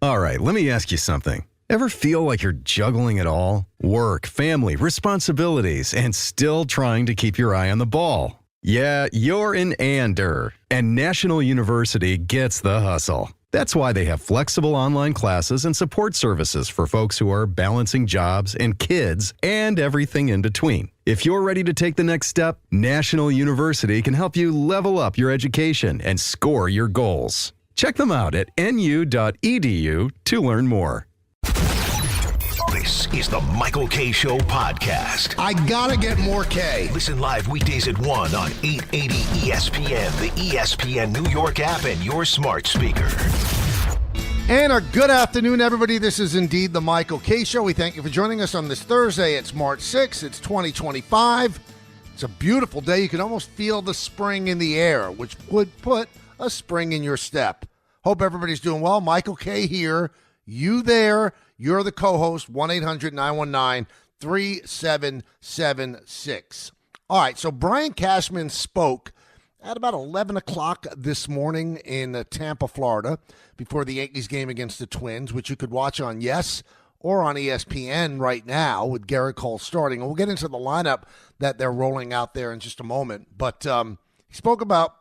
All right, let me ask you something. Ever feel like you're juggling it all? Work, family, responsibilities, and still trying to keep your eye on the ball. Yeah, you're an ander, and National University gets the hustle. That's why they have flexible online classes and support services for folks who are balancing jobs and kids and everything in between. If you're ready to take the next step, National University can help you level up your education and score your goals. Check them out at nu.edu to learn more. This is the Michael K. Show podcast. I gotta get more K. Listen live weekdays at 1 on 880 ESPN, the ESPN New York app, and your smart speaker. And a good afternoon, everybody. This is indeed the Michael K. Show. We thank you for joining us on this Thursday. It's March 6th. It's 2025. It's a beautiful day. You can almost feel the spring in the air, which would put a spring in your step. Hope everybody's doing well. Michael K. here. You there. You're the co-host, 1-800-919-3776. All right, so Brian Cashman spoke at about 11 o'clock this morning in Tampa, Florida, before the Yankees game against the Twins, which you could watch on Yes or on ESPN right now with Garrett Cole starting. And we'll get into the lineup that they're rolling out there in just a moment. But he spoke about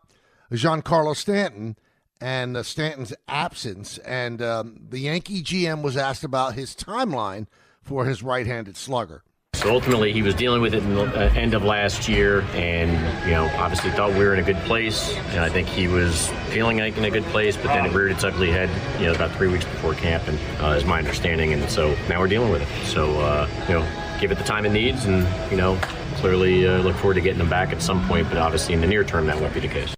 Giancarlo Stanton and Stanton's absence, and the Yankee GM was asked about his timeline for his right-handed slugger. So ultimately, he was dealing with it in the end of last year, and obviously thought we were in a good place, and I think he was feeling like in a good place, but then it reared its ugly head, about 3 weeks before camp, and is my understanding, and so now we're dealing with it. So give it the time it needs, and clearly look forward to getting him back at some point, but obviously in the near term that won't be the case.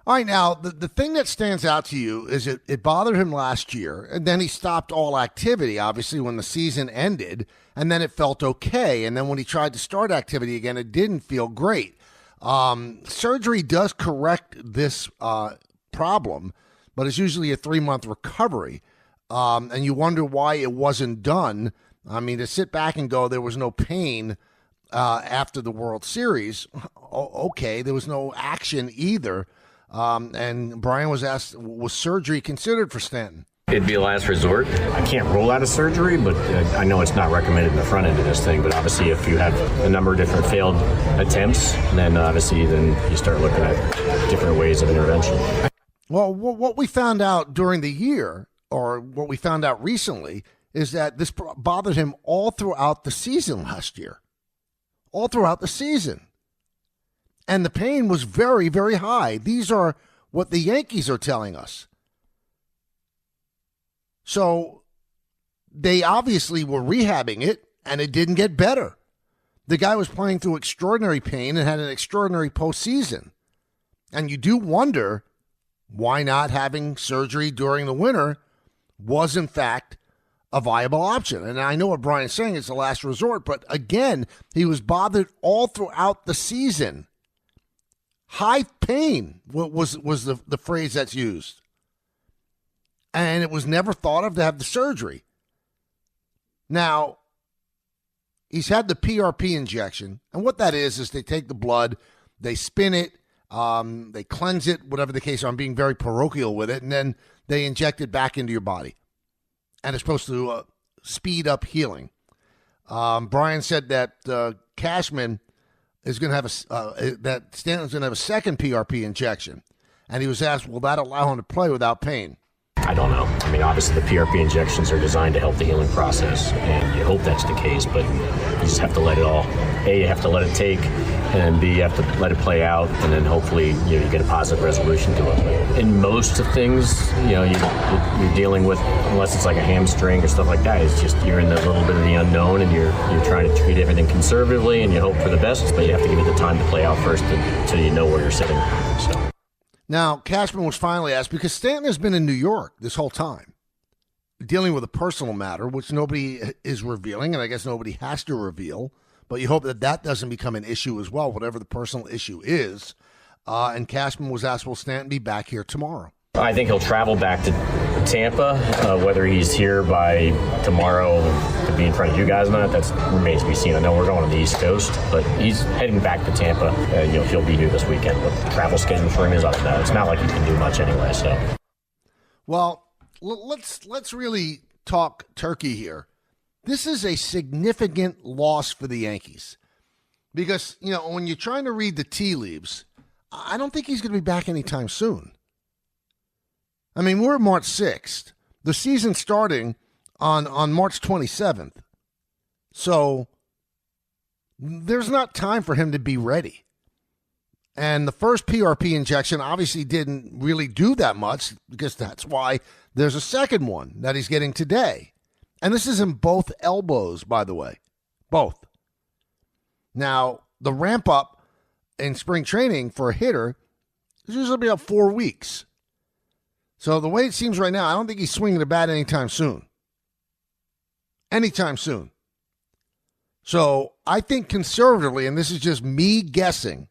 All right, now, the thing that stands out to you is it bothered him last year, and then he stopped all activity, obviously, when the season ended, and then it felt okay. And then when he tried to start activity again, it didn't feel great. Surgery does correct this problem, but it's usually a 3-month recovery, and you wonder why it wasn't done. I mean, to sit back and go, there was no pain after the World Series. Okay, there was no action either. And Brian was asked, was surgery considered for Stanton? It'd be a last resort. I can't rule out a surgery, but I know it's not recommended in the front end of this thing. But obviously, if you have a number of different failed attempts, then you start looking at different ways of intervention. Well, what we found out during the year, or what we found out recently, is that this bothered him all throughout the season last year. All throughout the season. And the pain was very, very high. These are what the Yankees are telling us. So they obviously were rehabbing it, and it didn't get better. The guy was playing through extraordinary pain and had an extraordinary postseason. And you do wonder why not having surgery during the winter was, in fact, a viable option. And I know what Brian's saying, it's the last resort, but again, he was bothered all throughout the season. High pain was the phrase that's used. And it was never thought of to have the surgery. Now, he's had the PRP injection. And what that is they take the blood, they spin it, they cleanse it, whatever the case. I'm being very parochial with it. And then they inject it back into your body. And it's supposed to speed up healing. Brian said that Cashman is going to have that Stanton's going to have a second PRP injection. And he was asked, will that allow him to play without pain? I don't know. I mean, obviously the PRP injections are designed to help the healing process, and you hope that's the case, but you just have to let it all. A, you have to let it take, and B, you have to let it play out, and then hopefully you get a positive resolution to it. In most of things, you're dealing with, unless it's like a hamstring or stuff like that, it's just you're in a little bit of the unknown, and you're trying to treat everything conservatively, and you hope for the best, but you have to give it the time to play out first until you know where you're sitting. So. Now, Cashman was finally asked, because Stanton has been in New York this whole time, dealing with a personal matter, which nobody is revealing, and I guess nobody has to reveal, but you hope that that doesn't become an issue as well, whatever the personal issue is. And Cashman was asked, will Stanton be back here tomorrow? I think he'll travel back to Tampa. Whether he's here by tomorrow to be in front of you guys or not, that remains to be seen. I know we're going on the East Coast, but he's heading back to Tampa. He'll be here this weekend. What the travel schedule for him is, I don't know. It's not like he can do much anyway. So, well, let's really talk turkey here. This is a significant loss for the Yankees because, when you're trying to read the tea leaves, I don't think he's going to be back anytime soon. I mean, we're March 6th. The season's starting on March 27th. So there's not time for him to be ready. And the first PRP injection obviously didn't really do that much because that's why there's a second one that he's getting today. And this is in both elbows, by the way. Both. Now, the ramp up in spring training for a hitter is usually about 4 weeks. So the way it seems right now, I don't think he's swinging the bat anytime soon. Anytime soon. So I think conservatively, and this is just me guessing,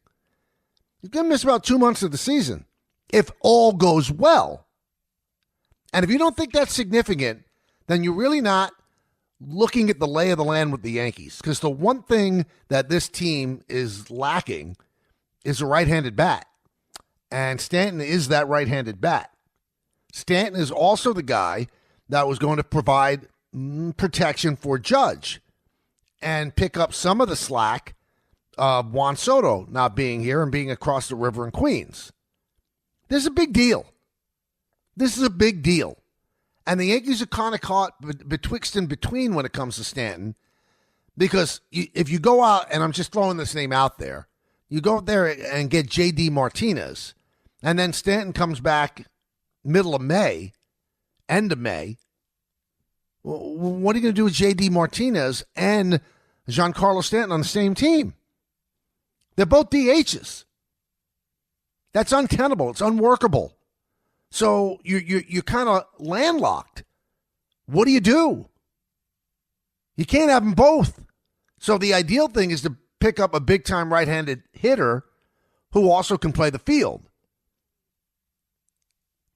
he's going to miss about 2 months of the season if all goes well. And if you don't think that's significant, then you're really not looking at the lay of the land with the Yankees. Because the one thing that this team is lacking is a right-handed bat. And Stanton is that right-handed bat. Stanton is also the guy that was going to provide protection for Judge and pick up some of the slack of Juan Soto not being here and being across the river in Queens. This is a big deal. This is a big deal. And the Yankees are kind of caught betwixt and between when it comes to Stanton because if you go out, and I'm just throwing this name out there, you go out there and get J.D. Martinez, and then Stanton comes back middle of May, end of May. What are you going to do with J.D. Martinez and Giancarlo Stanton on the same team? They're both DHs. That's untenable. It's unworkable. So you're kind of landlocked. What do? You can't have them both. So the ideal thing is to pick up a big-time right-handed hitter who also can play the field.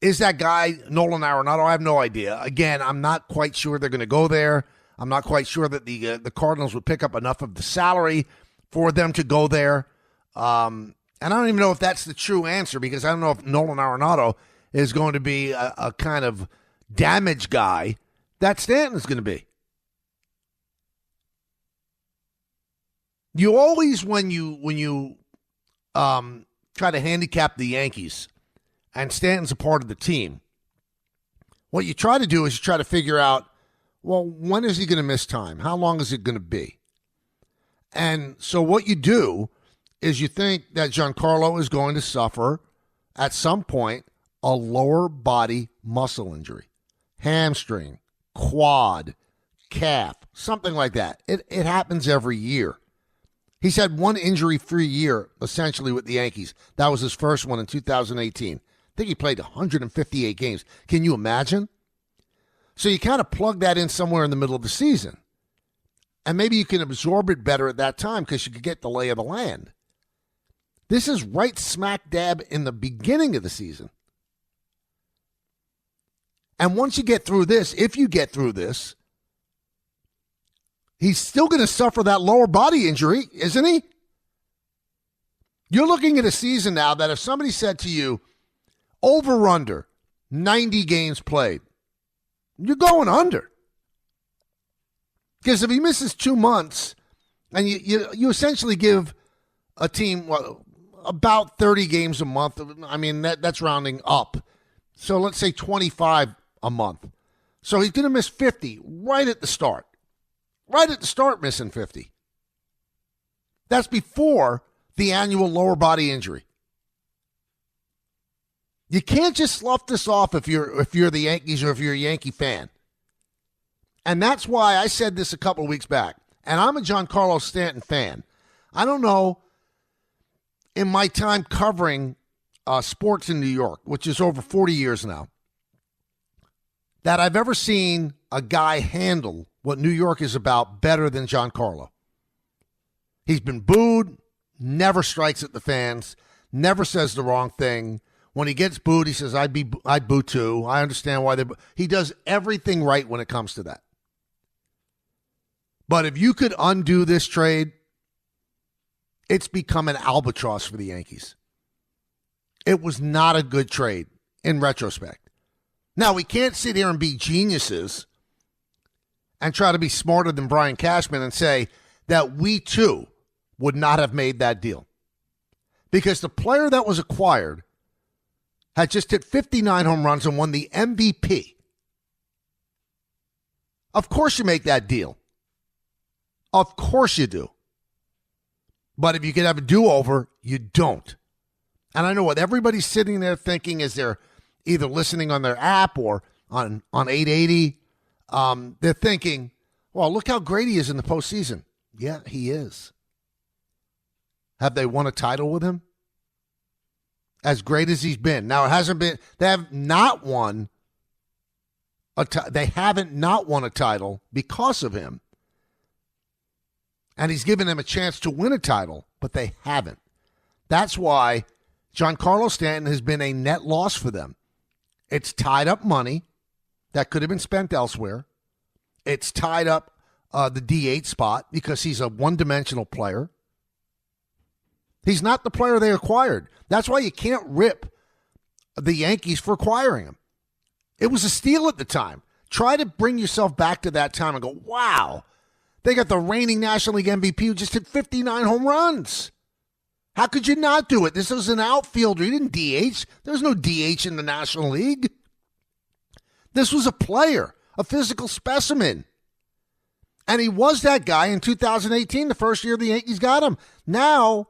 Is that guy Nolan Arenado? I have no idea. Again, I'm not quite sure they're going to go there. I'm not quite sure that the Cardinals would pick up enough of the salary for them to go there. And I don't even know if that's the true answer because I don't know if Nolan Arenado is going to be a kind of damage guy that Stanton is going to be. You always, when you try to handicap the Yankees, and Stanton's a part of the team, what you try to do is you try to figure out, well, when is he going to miss time? How long is it going to be? And so what you do is you think that Giancarlo is going to suffer at some point a lower body muscle injury, hamstring, quad, calf, something like that. It happens every year. He's had one injury-free year, essentially, with the Yankees. That was his first one in 2018. I think he played 158 games. Can you imagine? So you kind of plug that in somewhere in the middle of the season. And maybe you can absorb it better at that time because you could get the lay of the land. This is right smack dab in the beginning of the season. And once you get through this, if you get through this, he's still going to suffer that lower body injury, isn't he? You're looking at a season now that if somebody said to you, over under 90 games played, you're going under. Because if he misses 2 months, and you essentially give a team about 30 games a month, I mean, that's rounding up. So let's say 25 a month. So he's going to miss 50 right at the start. Right at the start, missing 50. That's before the annual lower body injury. You can't just slough this off if you're the Yankees or if you're a Yankee fan. And that's why I said this a couple of weeks back. And I'm a Giancarlo Stanton fan. I don't know, in my time covering sports in New York, which is over 40 years now, that I've ever seen a guy handle what New York is about better than Giancarlo. He's been booed, never strikes at the fans, never says the wrong thing. When he gets booed, he says, I'd boo too. I understand why they boo. He does everything right when it comes to that. But if you could undo this trade, it's become an albatross for the Yankees. It was not a good trade in retrospect. Now, we can't sit here and be geniuses and try to be smarter than Brian Cashman and say that we, too, would not have made that deal. Because the player that was acquired had just hit 59 home runs and won the MVP. Of course you make that deal. Of course you do. But if you could have a do-over, you don't. And I know what everybody's sitting there thinking as they're either listening on their app or on 880. They're thinking, well, look how great he is in the postseason. Yeah, he is. Have they won a title with him? As great as he's been. Now, it hasn't been, they have not won they haven't not won a title because of him. And he's given them a chance to win a title, but they haven't. That's why Giancarlo Stanton has been a net loss for them. It's tied up money that could have been spent elsewhere. It's tied up the DH spot because he's a one-dimensional player. He's not the player they acquired. That's why you can't rip the Yankees for acquiring him. It was a steal at the time. Try to bring yourself back to that time and go, wow, they got the reigning National League MVP who just hit 59 home runs. How could you not do it? This was an outfielder. He didn't DH. There was no DH in the National League. This was a player, a physical specimen. And he was that guy in 2018, the first year the Yankees got him. Now,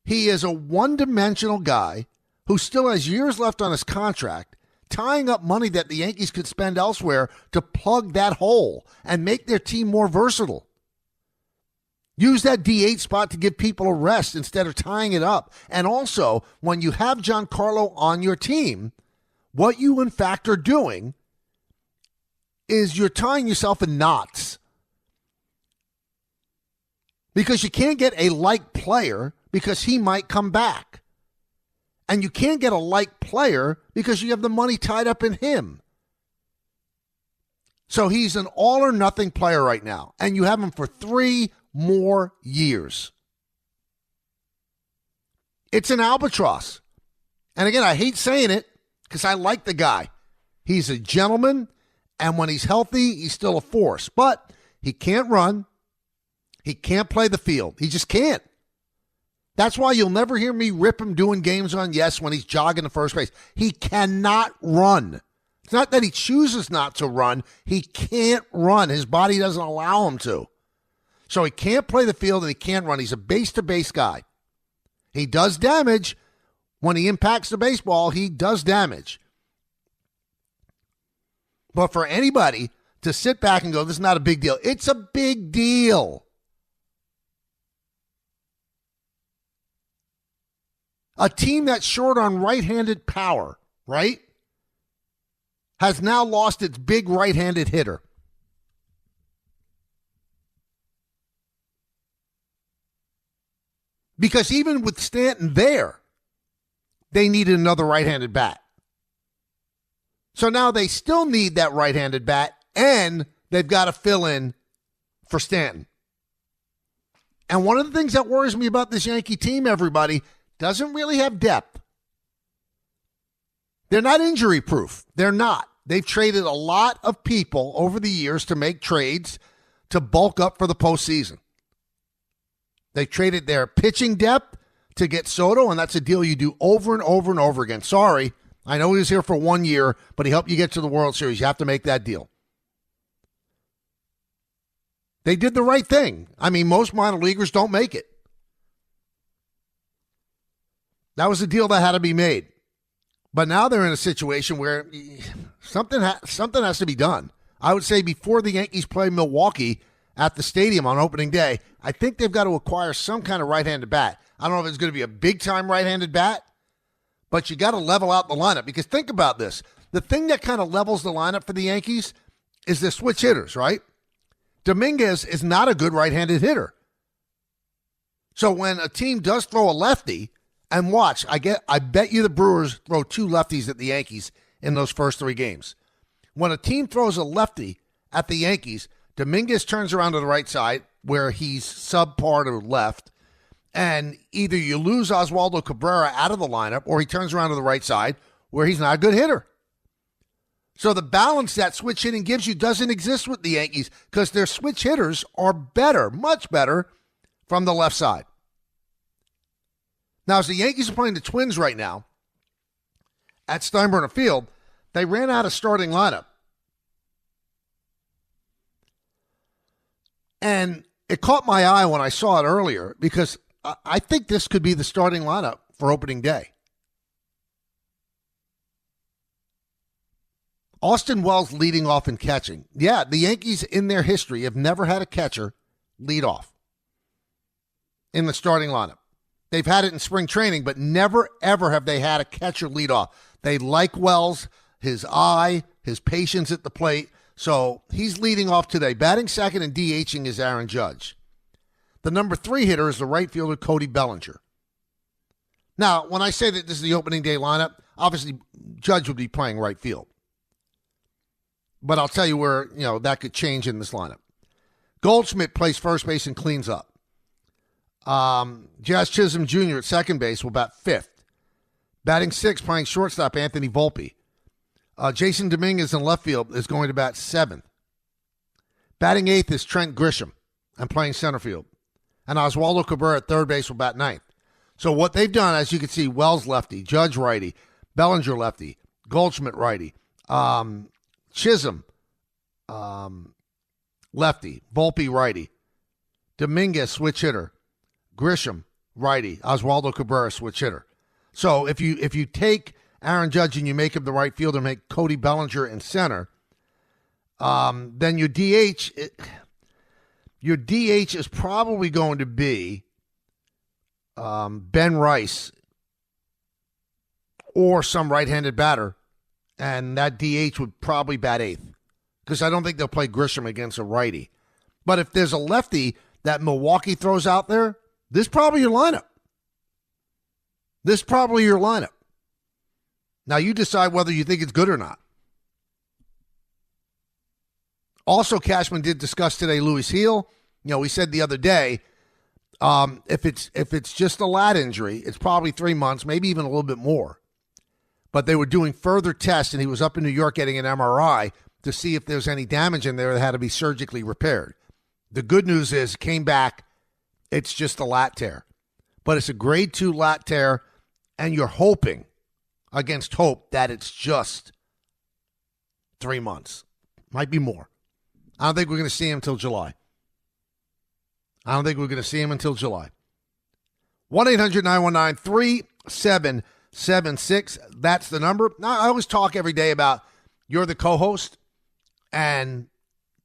he is a one-dimensional guy who still has years left on his contract, tying up money that the Yankees could spend elsewhere to plug that hole and make their team more versatile. Use that DH spot to give people a rest instead of tying it up. And also, when you have Giancarlo on your team, what you in fact are doing is you're tying yourself in knots. Because you can't get a like player because he might come back. And you can't get a like player because you have the money tied up in him. So he's an all or nothing player right now. And you have him for 3 more years. It's an albatross. And again, I hate saying it because I like the guy. He's a gentleman. And when he's healthy, he's still a force. But he can't run. He can't play the field. He just can't. That's why you'll never hear me rip him doing games on yes when he's jogging to first base. He cannot run. It's not that he chooses not to run. He can't run. His body doesn't allow him to. So he can't play the field and he can't run. He's a base-to-base guy. He does damage. When he impacts the baseball, he does damage. But for anybody to sit back and go, this is not a big deal, it's a big deal. A team that's short on right-handed power, right, has now lost its big right-handed hitter. Because even with Stanton there, they needed another right-handed bat. So now they still need that right-handed bat, and they've got to fill in for Stanton. And one of the things that worries me about this Yankee team, everybody, doesn't really have depth. They're not injury-proof. They're not. They've traded a lot of people over the years to make trades to bulk up for the postseason. They traded their pitching depth to get Soto, and that's a deal you do over and over and over again. Sorry, I know he was here for 1 year, but he helped you get to the World Series. You have to make that deal. They did the right thing. I mean, most minor leaguers don't make it. That was a deal that had to be made. But now they're in a situation where something has to be done. I would say before the Yankees play Milwaukee at the stadium on opening day, I think they've got to acquire some kind of right-handed bat. I don't know if it's going to be a big-time right-handed bat, but you got to level out the lineup. Because think about this. The thing that kind of levels the lineup for the Yankees is the switch hitters, right? Dominguez is not a good right-handed hitter. So when a team does throw a lefty, and watch, I bet you the Brewers throw 2 lefties at the Yankees in those first 3 games. When a team throws a lefty at the Yankees, Dominguez turns around to the right side where he's subpar to left, and either you lose Oswaldo Cabrera out of the lineup or he turns around to the right side where he's not a good hitter. So the balance that switch hitting gives you doesn't exist with the Yankees because their switch hitters are better, much better, from the left side. Now, as the Yankees are playing the Twins right now at Steinbrenner Field, they ran out of starting lineup. And it caught my eye when I saw it earlier because I think this could be the starting lineup for opening day. Austin Wells leading off and catching. Yeah, the Yankees in their history have never had a catcher lead off in the starting lineup. They've had it in spring training, but never, ever have they had a catcher lead off. They like Wells, his eye, his patience at the plate. So he's leading off today. Batting second and DHing is Aaron Judge. The number 3 hitter is the right fielder, Cody Bellinger. Now, when I say that this is the opening day lineup, obviously Judge would be playing right field. But I'll tell you where, that could change in this lineup. Goldschmidt plays first base and cleans up. Jazz Chisholm Jr. at second base will bat 5th. Batting 6th, playing shortstop, Anthony Volpe. Jason Dominguez in left field is going to bat 7th. Batting 8th is Trent Grisham and playing center field. And Oswaldo Cabrera at third base will bat 9th. So what they've done, as you can see, Wells lefty, Judge righty, Bellinger lefty, Goldschmidt righty, Chisholm lefty, Volpe righty, Dominguez switch hitter, Grisham righty, Oswaldo Cabrera switch hitter. So if you take Aaron Judge and you make him the right fielder, make Cody Bellinger in center, then your DH is probably going to be Ben Rice or some right-handed batter, and that DH would probably bat 8th because I don't think they'll play Grisham against a righty. But if there's a lefty that Milwaukee throws out there, this is probably your lineup. Now you decide whether you think it's good or not. Also, Cashman did discuss today Louis Heel. We said the other day, if it's just a lat injury, it's probably 3 months, maybe even a little bit more. But they were doing further tests, and he was up in New York getting an MRI to see if there's any damage in there that had to be surgically repaired. The good news is, came back, it's just a lat tear. But it's a grade 2 lat tear, and you're hoping against hope that it's just 3 months. Might be more. I don't think we're going to see him until July. 1-800-919-3776. That's the number. Now, I always talk every day about you're the co-host, and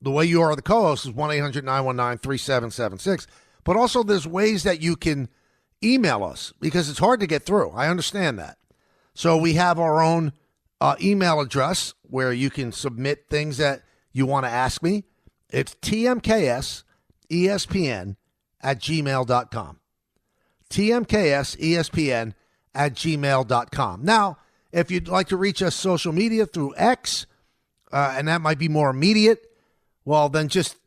the way you are the co-host is 1-800-919-3776. But also there's ways that you can email us because it's hard to get through. I understand that. So we have our own email address where you can submit things that you want to ask me. It's tmksespn@gmail.com. tmksespn@gmail.com. Now, if you'd like to reach us social media through X, and that might be more immediate, well, then just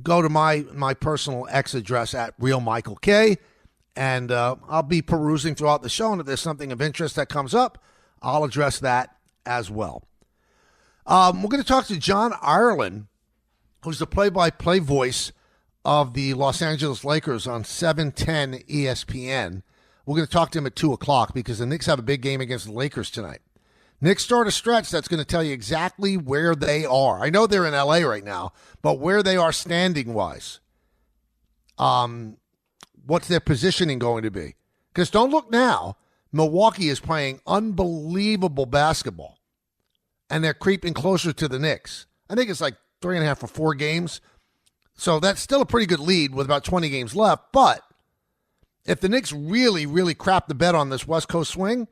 go to my personal X address at RealMichaelK, and I'll be perusing throughout the show, and if there's something of interest that comes up, I'll address that as well. We're going to talk to John Ireland, who's the play-by-play voice of the Los Angeles Lakers on 710 ESPN. We're going to talk to him at 2 o'clock because the Knicks have a big game against the Lakers tonight. Knicks start a stretch that's going to tell you exactly where they are. I know they're in L.A. right now, but where they are standing-wise. What's their positioning going to be? Because don't look now. Milwaukee is playing unbelievable basketball, and they're creeping closer to the Knicks. I think it's like 3.5 or 4 games. So that's still a pretty good lead with about 20 games left. But if the Knicks really, really crap the bed on this West Coast swing,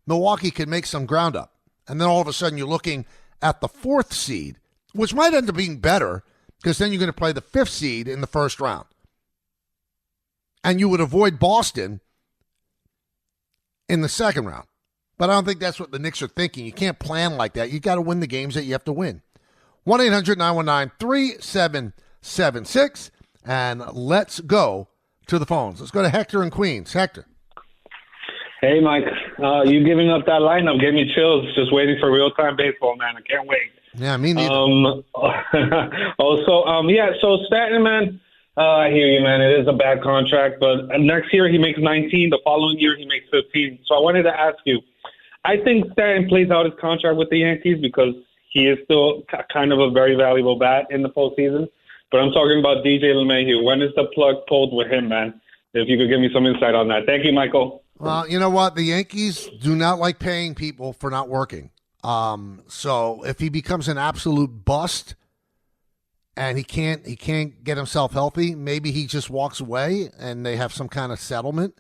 Milwaukee could make some ground up. And then all of a sudden you're looking at the 4th seed, which might end up being better because then you're going to play the 5th seed in the first round. And you would avoid Boston in the second round. But I don't think that's what the Knicks are thinking. You can't plan like that. You got to win the games that you have to win. 1-800-919-3776. And let's go to the phones. Let's go to Hector in Queens. Hector. Hey, Mike. You giving up that lineup gave me chills. Just waiting for real-time baseball, man. I can't wait. Yeah, me neither. So Stanton, man, I hear you, man. It is a bad contract, but next year he makes 19. The following year he makes 15. So I wanted to ask you, I think Stanton plays out his contract with the Yankees because he is still kind of a very valuable bat in the postseason. But I'm talking about DJ LeMahieu. When is the plug pulled with him, man? If you could give me some insight on that. Thank you, Michael. Well, you know what? The Yankees do not like paying people for not working. So if he becomes an absolute bust and he can't get himself healthy, maybe he just walks away and they have some kind of settlement.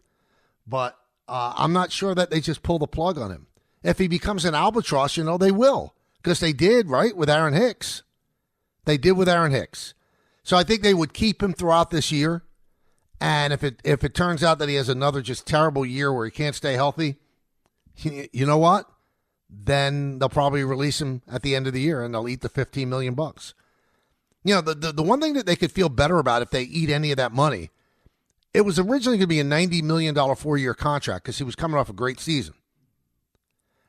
But I'm not sure that they just pull the plug on him. If he becomes an albatross, they will, because they did, right, with Aaron Hicks. They did with Aaron Hicks. So I think they would keep him throughout this year. And if it turns out that he has another just terrible year where he can't stay healthy, you know what? Then they'll probably release him at the end of the year and they'll eat the $15 million. The one thing that they could feel better about if they eat any of that money, it was originally going to be a $90 million 4-year contract because he was coming off a great season.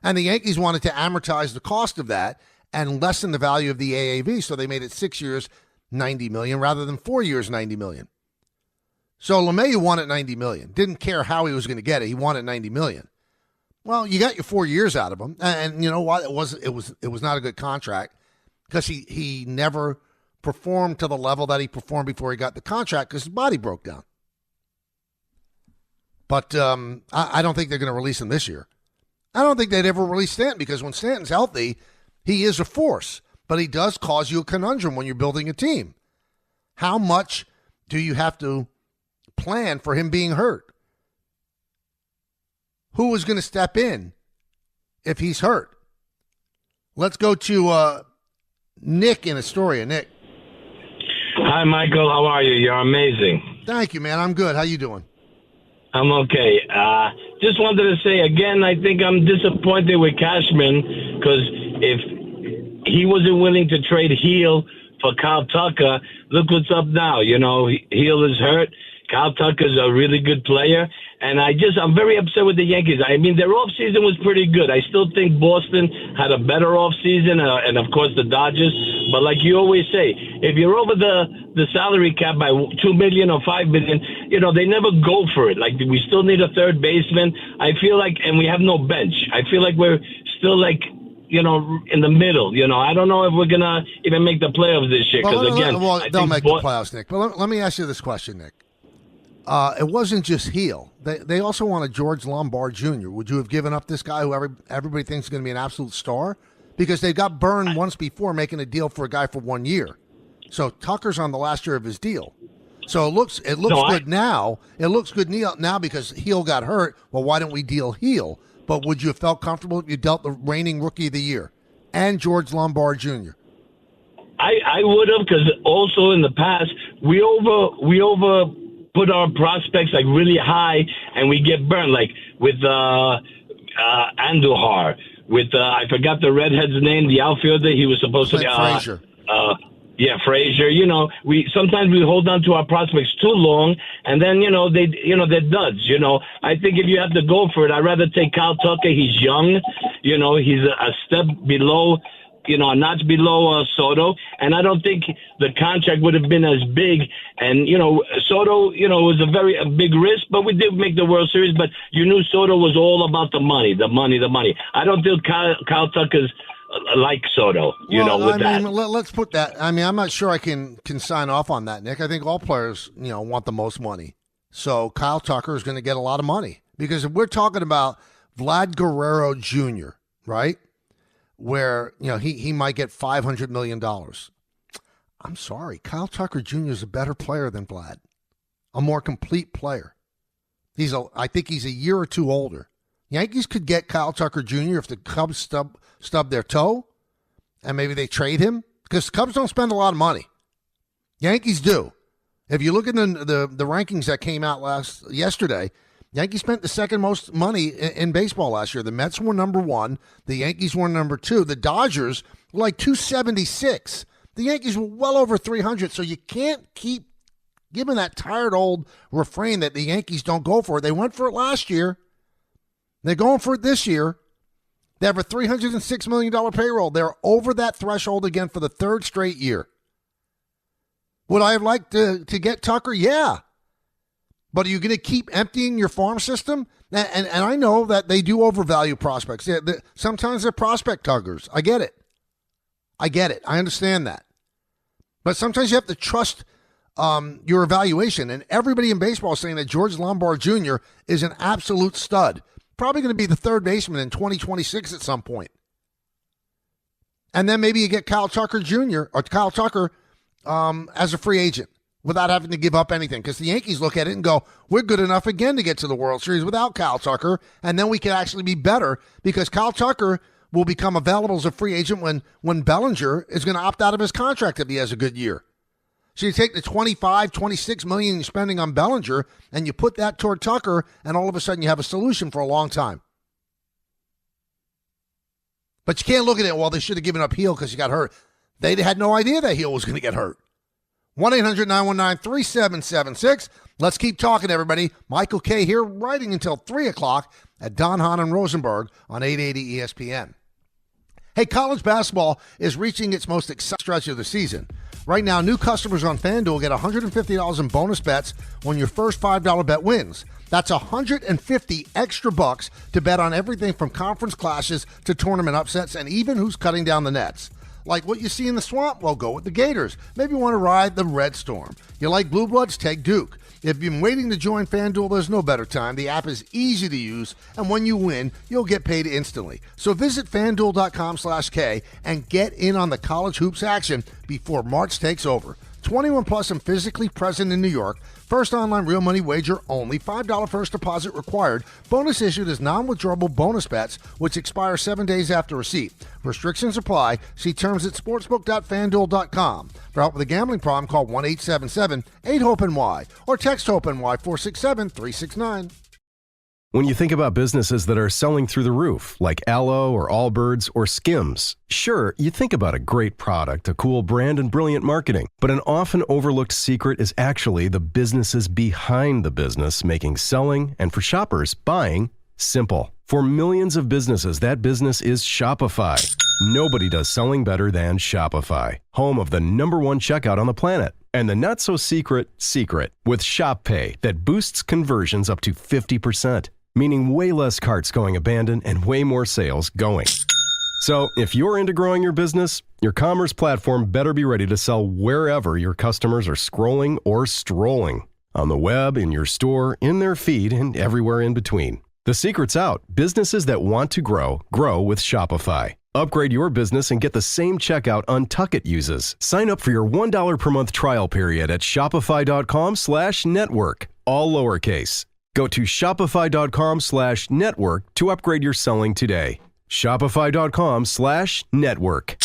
And the Yankees wanted to amortize the cost of that and lessen the value of the AAV, so they made it 6 years, $90 million, rather than 4 years, $90 million. So LeMahieu wanted $90 million. Didn't care how he was going to get it. He wanted $90 million. Well, you got your 4 years out of him, and you know what? It was not a good contract because he never performed to the level that he performed before he got the contract because his body broke down. But I don't think they're going to release him this year. I don't think they'd ever release Stanton because when Stanton's healthy, he is a force. But he does cause you a conundrum when you're building a team. How much do you have to plan for him being hurt? Who is going to step in if he's hurt? Let's go to Nick in Astoria. Nick. Hi, Michael. How are you? You're amazing. Thank you, man. I'm good. How you doing? I'm okay. Just wanted to say again, I think I'm disappointed with Cashman because if he wasn't willing to trade Heel for Kyle Tucker, look what's up now. Heel is hurt. Kyle Tucker's a really good player. And I'm very upset with the Yankees. I mean, their offseason was pretty good. I still think Boston had a better offseason, and of course the Dodgers. But like you always say, if you're over the salary cap by $2 million or $5 million, they never go for it. Like, we still need a third baseman. I feel like, and we have no bench. I feel like we're still in the middle. I don't know if we're going to even make the playoffs this year. They'll make the playoffs, Nick. But let me ask you this question, Nick. It wasn't just Heel. They also wanted George Lombard Jr. Would you have given up this guy who everybody thinks is going to be an absolute star? Because they got burned once before making a deal for a guy for 1 year. So Tucker's on the last year of his deal. So it looks good now. It looks good now because Heel got hurt. Well, why don't we deal Heel? But would you have felt comfortable if you dealt the reigning Rookie of the Year and George Lombard Jr.? I would have, because also in the past we over put our prospects like really high and we get burned, like with Andujar, with I forgot the redhead's name, the outfielder. He was supposed to be Frazier. Frazier. We sometimes we hold on to our prospects too long, and then they're duds. I think if you have to go for it, I'd rather take Kyle Tucker. He's young. He's a step below. A notch below Soto, and I don't think the contract would have been as big. And Soto, was a big risk, but we did make the World Series. But you knew Soto was all about the money. I don't think Kyle Tucker's like Soto. Let's put that. I'm not sure I can sign off on that, Nick. I think all players, want the most money. So Kyle Tucker is going to get a lot of money because if we're talking about Vlad Guerrero Jr., right? Where, he might get $500 million. I'm sorry. Kyle Tucker Jr. is a better player than Vlad. A more complete player. I think he's a year or two older. Yankees could get Kyle Tucker Jr. if the Cubs stub their toe and maybe they trade him because the Cubs don't spend a lot of money. Yankees do. If you look at the rankings that came out yesterday, Yankees spent the second most money in baseball last year. The Mets were number 1. The Yankees were number 2. The Dodgers were like 276. The Yankees were well over 300. So you can't keep giving that tired old refrain that the Yankees don't go for it. They went for it last year. They're going for it this year. They have a $306 million payroll. They're over that threshold again for the third straight year. Would I have liked to get Tucker? Yeah. But are you going to keep emptying your farm system? And I know that they do overvalue prospects. Yeah, sometimes they're prospect tuggers. I get it. I understand that. But sometimes you have to trust your evaluation. And everybody in baseball is saying that George Lombard Jr. is an absolute stud. Probably going to be the third baseman in 2026 at some point. And then maybe you get Kyle Tucker as a free agent without having to give up anything. Because the Yankees look at it and go, we're good enough again to get to the World Series without Kyle Tucker. And then we can actually be better because Kyle Tucker will become available as a free agent when Bellinger is going to opt out of his contract if he has a good year. So you take the $26 million you're spending on Bellinger and you put that toward Tucker, and all of a sudden you have a solution for a long time. But you can't look at it, well, they should have given up Heel because he got hurt. They had no idea that Heel was going to get hurt. 1-800-919-3776. Let's keep talking, everybody. Michael K. here, writing until 3 o'clock at Don Hahn and Rosenberg on 880 ESPN. Hey, college basketball is reaching its most exciting stretch of the season. Right now, new customers on FanDuel get $150 in bonus bets when your first $5 bet wins. That's $150 extra bucks to bet on everything from conference clashes to tournament upsets and even who's cutting down the nets. Like what you see in the Swamp? Well, go with the Gators. Maybe you want to ride the Red Storm. You like Blue Bloods? Take Duke. If you've been waiting to join FanDuel, there's no better time. The app is easy to use, and when you win, you'll get paid instantly. So visit FanDuel.com/K and get in on the college hoops action before March takes over. 21 plus and physically present in New York. First online real money wager only. $5 first deposit required. Bonus issued as non-withdrawable bonus bets, which expire 7 days after receipt. Restrictions apply. See terms at sportsbook.fanduel.com. For help with a gambling problem, call 1-877-8-HOPE-NY or text HOPE-NY 467-369. When you think about businesses that are selling through the roof, like Aloe or Allbirds or Skims, sure, you think about a great product, a cool brand, and brilliant marketing. But an often overlooked secret is actually the businesses behind the business making selling, and for shoppers, buying, simple. For millions of businesses, that business is Shopify. Nobody does selling better than Shopify, home of the #1 checkout on the planet. And the not-so-secret secret with Shop Pay that boosts conversions up to 50%. Meaning way less carts going abandoned and way more sales going. So if you're into growing your business, your commerce platform better be ready to sell wherever your customers are scrolling or strolling. On the web, in your store, in their feed, and everywhere in between. The secret's out. Businesses that want to grow, grow with Shopify. Upgrade your business and get the same checkout Untuckit uses. Sign up for your $1 per month trial period at shopify.com/network. All lowercase. Go to shopify.com/network to upgrade your selling today. Shopify.com/network.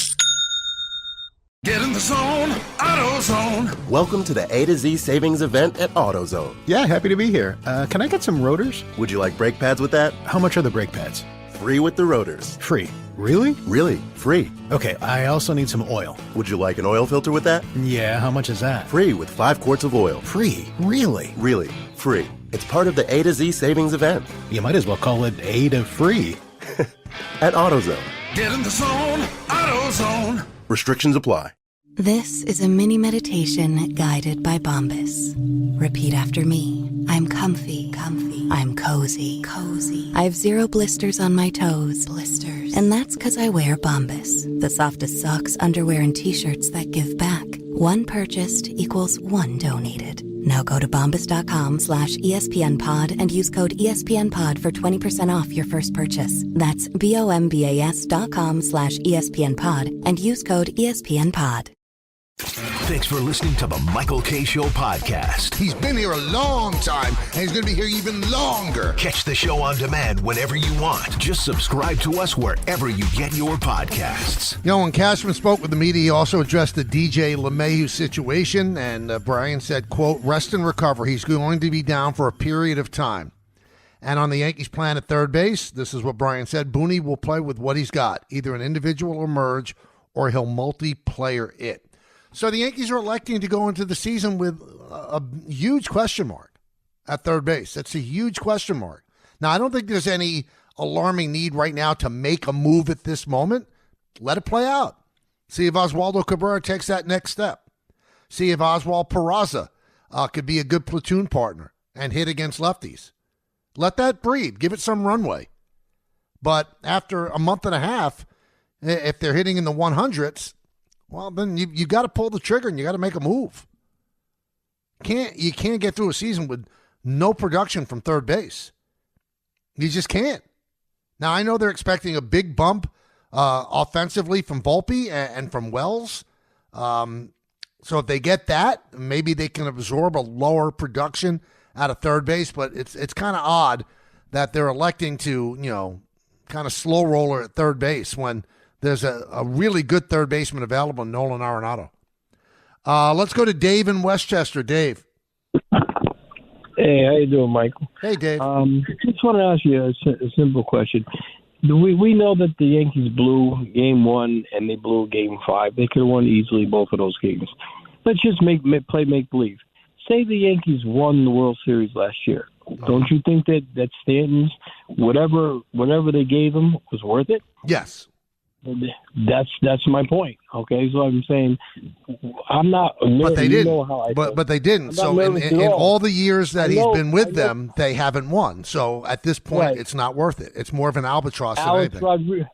Get in the zone, AutoZone. Welcome to the A to Z savings event at AutoZone. Yeah, happy to be here. Can I get some rotors? Would you like brake pads with that? How much are the brake pads? Free with the rotors. Free. Really? Really, free. Okay, I also need some oil. Would you like an oil filter with that? Yeah, how much is that? Free with 5 quarts of oil. Free? Really? Really, free. It's part of the A to Z savings event. You might as well call it A to free. At AutoZone. Get in the zone, AutoZone. Restrictions apply. This is a mini meditation guided by Bombas. Repeat after me. I'm comfy, comfy. I'm cozy, cozy. I have 0 blisters on my toes, blisters. And that's because I wear Bombas, the softest socks, underwear, and t-shirts that give back. 1 purchased equals 1 donated. Now go to bombas.com/ESPNpod and use code ESPNpod for 20% off your first purchase. That's BOMBAS.com/ESPNpod and use code ESPNpod. Thanks for listening to the Michael K. Show podcast. He's been here a long time, and he's going to be here even longer. Catch the show on demand whenever you want. Just subscribe to us wherever you get your podcasts. You know, when Cashman spoke with the media, he also addressed the DJ LeMahieu situation, and Brian said, quote, rest and recover. He's going to be down for a period of time. And on the Yankees plan at third base, this is what Brian said, Booney will play with what he's got, either an individual or merge, or he'll multiplayer it. So the Yankees are electing to go into the season with a huge question mark at third base. That's a huge question mark. Now, I don't think there's any alarming need right now to make a move at this moment, let it play out. See if Oswaldo Cabrera takes that next step. See if Oswald Peraza could be a good platoon partner and hit against lefties. Let that breathe. Give it some runway. But after a month and a half, if they're hitting in the 100s, well, then you got to pull the trigger and you got to make a move. You can't get through a season with no production from third base. You just can't. Now, I know they're expecting a big bump offensively from Volpe and from Wells. So if they get that, maybe they can absorb a lower production out of third base. But it's kind of odd that they're electing to, kind of slow roller at third base when there's a really good third baseman available, Nolan Arenado. Let's go to Dave in Westchester. Dave. Hey, how you doing, Michael? Hey, Dave. Just want to ask you a simple question. We know that the Yankees blew Game 1 and they blew Game 5. They could have won easily both of those games. Let's just play make-believe. Say the Yankees won the World Series last year. Don't you think that Stanton's, whatever they gave him, was worth it? Yes. That's my point. Okay, so I'm saying I'm not. But they didn't. Know how I but they didn't. So in all the years that he's been with them, they haven't won. So at this point, It's not worth it. It's more of an albatross than anything.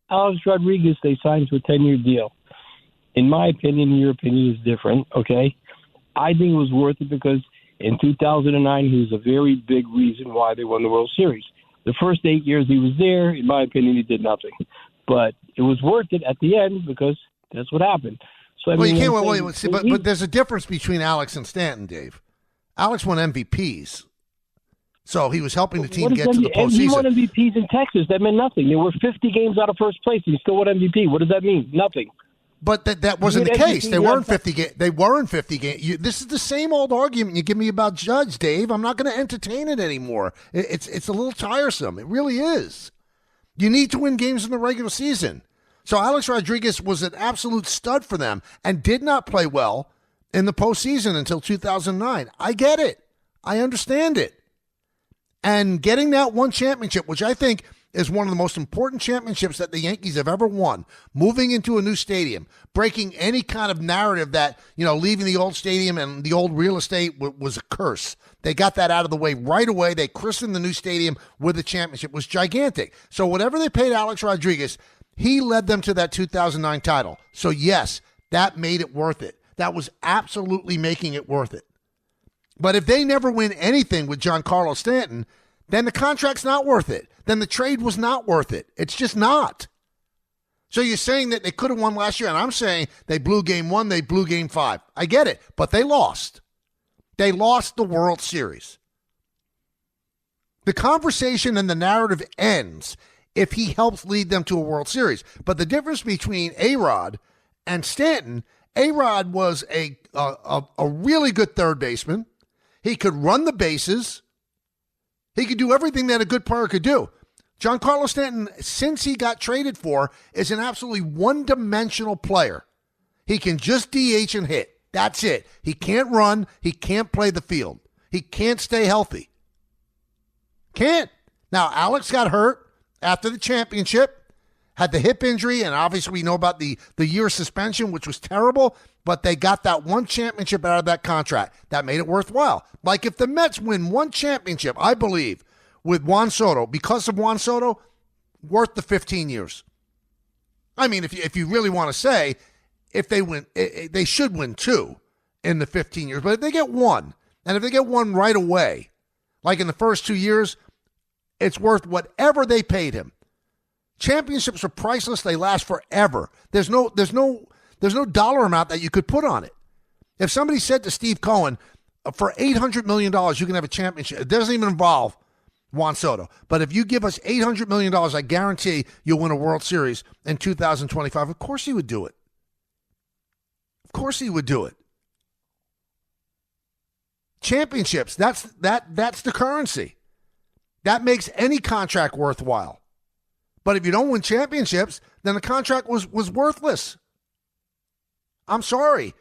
Alex Rodriguez, they signed to a 10-year deal. In my opinion, your opinion is different. Okay, I think it was worth it because in 2009 he was a very big reason why they won the World Series. The first 8 years he was there, in my opinion, he did nothing. But it was worth it at the end because that's what happened. So I mean, you can't. See, but there's a difference between Alex and Stanton, Dave. Alex won MVPs, so he was helping the team get to the postseason. He won MVPs in Texas. That meant nothing. They were 50 games out of first place, and he still won MVP. What does that mean? Nothing. But that wasn't the case. They weren't 50 games. They weren't 50 games. This is the same old argument you give me about Judge, Dave. I'm not going to entertain it anymore. It's a little tiresome. It really is. You need to win games in the regular season. So Alex Rodriguez was an absolute stud for them and did not play well in the postseason until 2009. I get it. I understand it. And getting that one championship, which I think is one of the most important championships that the Yankees have ever won, moving into a new stadium, breaking any kind of narrative that, leaving the old stadium and the old real estate was a curse. They got that out of the way right away. They christened the new stadium with a championship. It was gigantic. So whatever they paid Alex Rodriguez, he led them to that 2009 title. So yes, that made it worth it. That was absolutely making it worth it. But if they never win anything with Giancarlo Stanton, then the contract's not worth it. Then the trade was not worth it. It's just not. So you're saying that they could have won last year, and I'm saying they blew Game 1, they blew Game 5. I get it, but they lost. They lost the World Series. The conversation and the narrative ends if he helps lead them to a World Series. But the difference between A-Rod and Stanton, A-Rod was a really good third baseman. He could run the bases. He could do everything that a good player could do. Giancarlo Stanton, since he got traded for, is an absolutely one-dimensional player. He can just DH and hit. That's it. He can't run. He can't play the field. He can't stay healthy. Can't. Now, Alex got hurt after the championship, had the hip injury, and obviously we know about the year suspension, which was terrible, but they got that one championship out of that contract. That made it worthwhile. Like if the Mets win one championship, I believe, with Juan Soto, because of Juan Soto, worth the 15 years. I mean, if you really want to say, if they win, they should win two in the 15 years. But if they get one, and if they get one right away, like in the first 2 years, it's worth whatever they paid him. Championships are priceless. They last forever. There's no dollar amount that you could put on it. If somebody said to Steve Cohen, for $800 million, you can have a championship. It doesn't even involve Juan Soto. But if you give us $800 million, I guarantee you'll win a World Series in 2025. Of course he would do it. Of course he would do it. Championships, that's the currency. That makes any contract worthwhile. But if you don't win championships, then the contract was worthless. I'm sorry.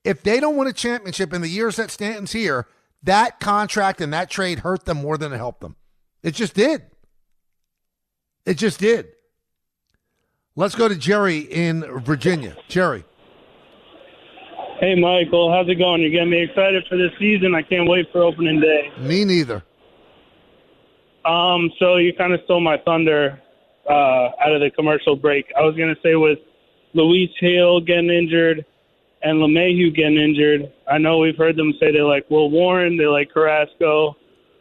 If they don't win a championship in the years that Stanton's here, that contract and that trade hurt them more than it helped them. It just did. It just did. Let's go to Jerry in Virginia. Jerry. Hey, Michael. How's it going? You're getting me excited for this season. I can't wait for opening day. Me neither. So you kind of stole my thunder out of the commercial break. I was going to say with Luis Hill getting injured and LeMahieu getting injured, I know we've heard them say they like Will Warren, they like Carrasco,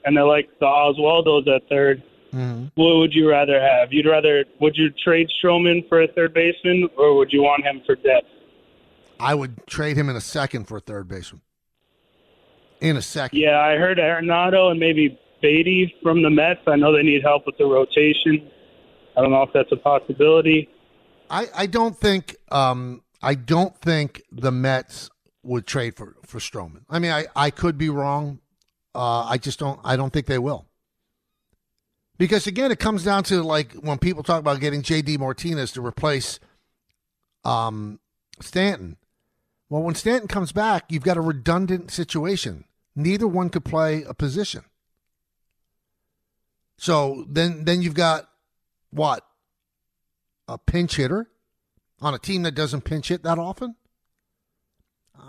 and they like the Oswaldos at third. Mm-hmm. What would you rather have? Would you trade Stroman for a third baseman, or would you want him for depth? I would trade him in a second for a third baseman. In a second. Yeah, I heard Arenado and maybe Beatty from the Mets. I know they need help with the rotation. I don't know if that's a possibility. I don't think the Mets would trade for Stroman. I mean, I could be wrong. I don't think they will. Because again, it comes down to like when people talk about getting J.D. Martinez to replace Stanton. Well, when Stanton comes back, you've got a redundant situation. Neither one could play a position. So then you've got what? A pinch hitter on a team that doesn't pinch hit that often?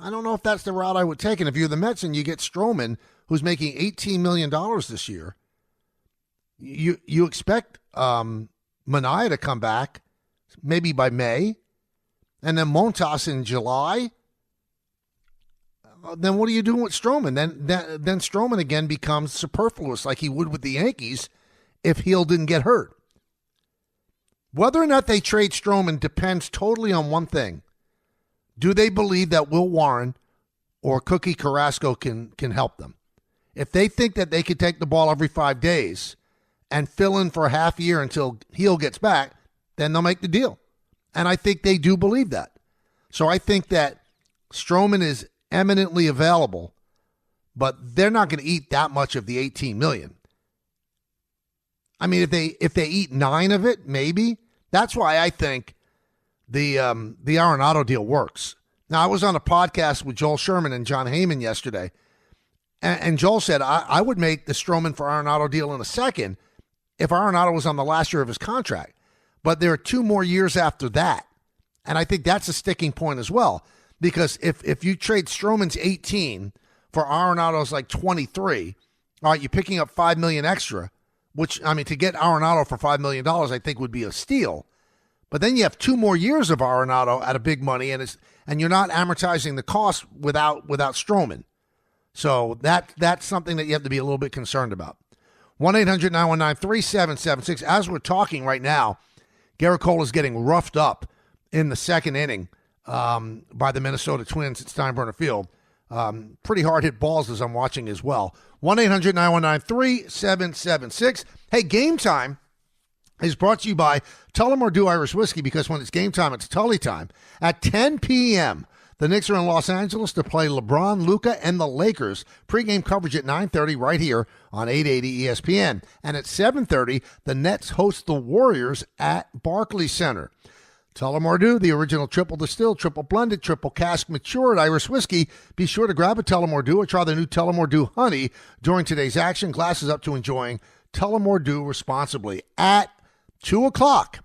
I don't know if that's the route I would take. And if you're the Mets and you get Stroman, who's making $18 million this year, you expect Manaea to come back maybe by May, and then Montas in July. Then what are you doing with Stroman? Then Stroman again becomes superfluous like he would with the Yankees if Hill didn't get hurt. Whether or not they trade Stroman depends totally on one thing. Do they believe that Will Warren or Cookie Carrasco can help them? If they think that they could take the ball every 5 days and fill in for a half year until Hill gets back, then they'll make the deal. And I think they do believe that. So I think that Stroman is eminently available, but they're not going to eat that much of the $18 million. I mean, if they eat 9 of it, maybe. That's why I think the Arenado deal works. Now, I was on a podcast with Joel Sherman and John Heyman yesterday, and Joel said I would make the Stroman for Arenado deal in a second if Arenado was on the last year of his contract. But there are 2 more years after that, and I think that's a sticking point as well. Because if you trade Stroman's 18 for Arenado's like 23, all right, you're picking up $5 million extra. Which, I mean, to get Arenado for $5 million, I think would be a steal. But then you have 2 more years of Arenado at a big money, and you're not amortizing the cost without Stroman. So that's something that you have to be a little bit concerned about. 1-800-919-3776. As we're talking right now, Garrett Cole is getting roughed up in the second inning by the Minnesota Twins at Steinbrenner Field. Pretty hard hit balls as I'm watching as well. 1-800-919-3776. Hey, Game Time is brought to you by Tullamore Dew Irish Whiskey, because when it's game time, it's Tully time. At 10 p.m., the Knicks are in Los Angeles to play LeBron, Luka, and the Lakers. Pre-game coverage at 9:30 right here on 880 ESPN. And at 7:30, the Nets host the Warriors at Barclays Center. Tullamore Dew, the original triple distilled, triple blended, triple cask matured Irish whiskey. Be sure to grab a Tullamore Dew or try the new Tullamore Dew Honey during today's action. Glasses up to enjoying Tullamore Dew responsibly. At 2 o'clock,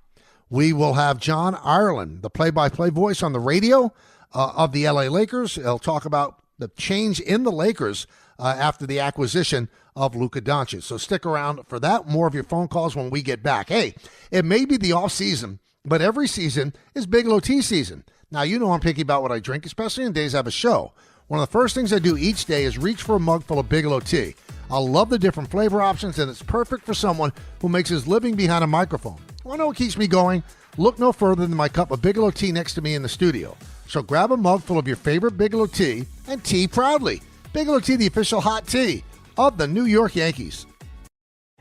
we will have John Ireland, the play-by-play voice on the radio of the LA Lakers. He'll talk about the change in the Lakers after the acquisition of Luka Doncic. So stick around for that. More of your phone calls when we get back. Hey, it may be the off-season, but every season is Bigelow Tea season. Now, you know I'm picky about what I drink, especially on days I have a show. One of the first things I do each day is reach for a mug full of Bigelow Tea. I love the different flavor options, and it's perfect for someone who makes his living behind a microphone. Want to know what keeps me going? Look no further than my cup of Bigelow Tea next to me in the studio. So grab a mug full of your favorite Bigelow Tea and tea proudly. Bigelow Tea, the official hot tea of the New York Yankees.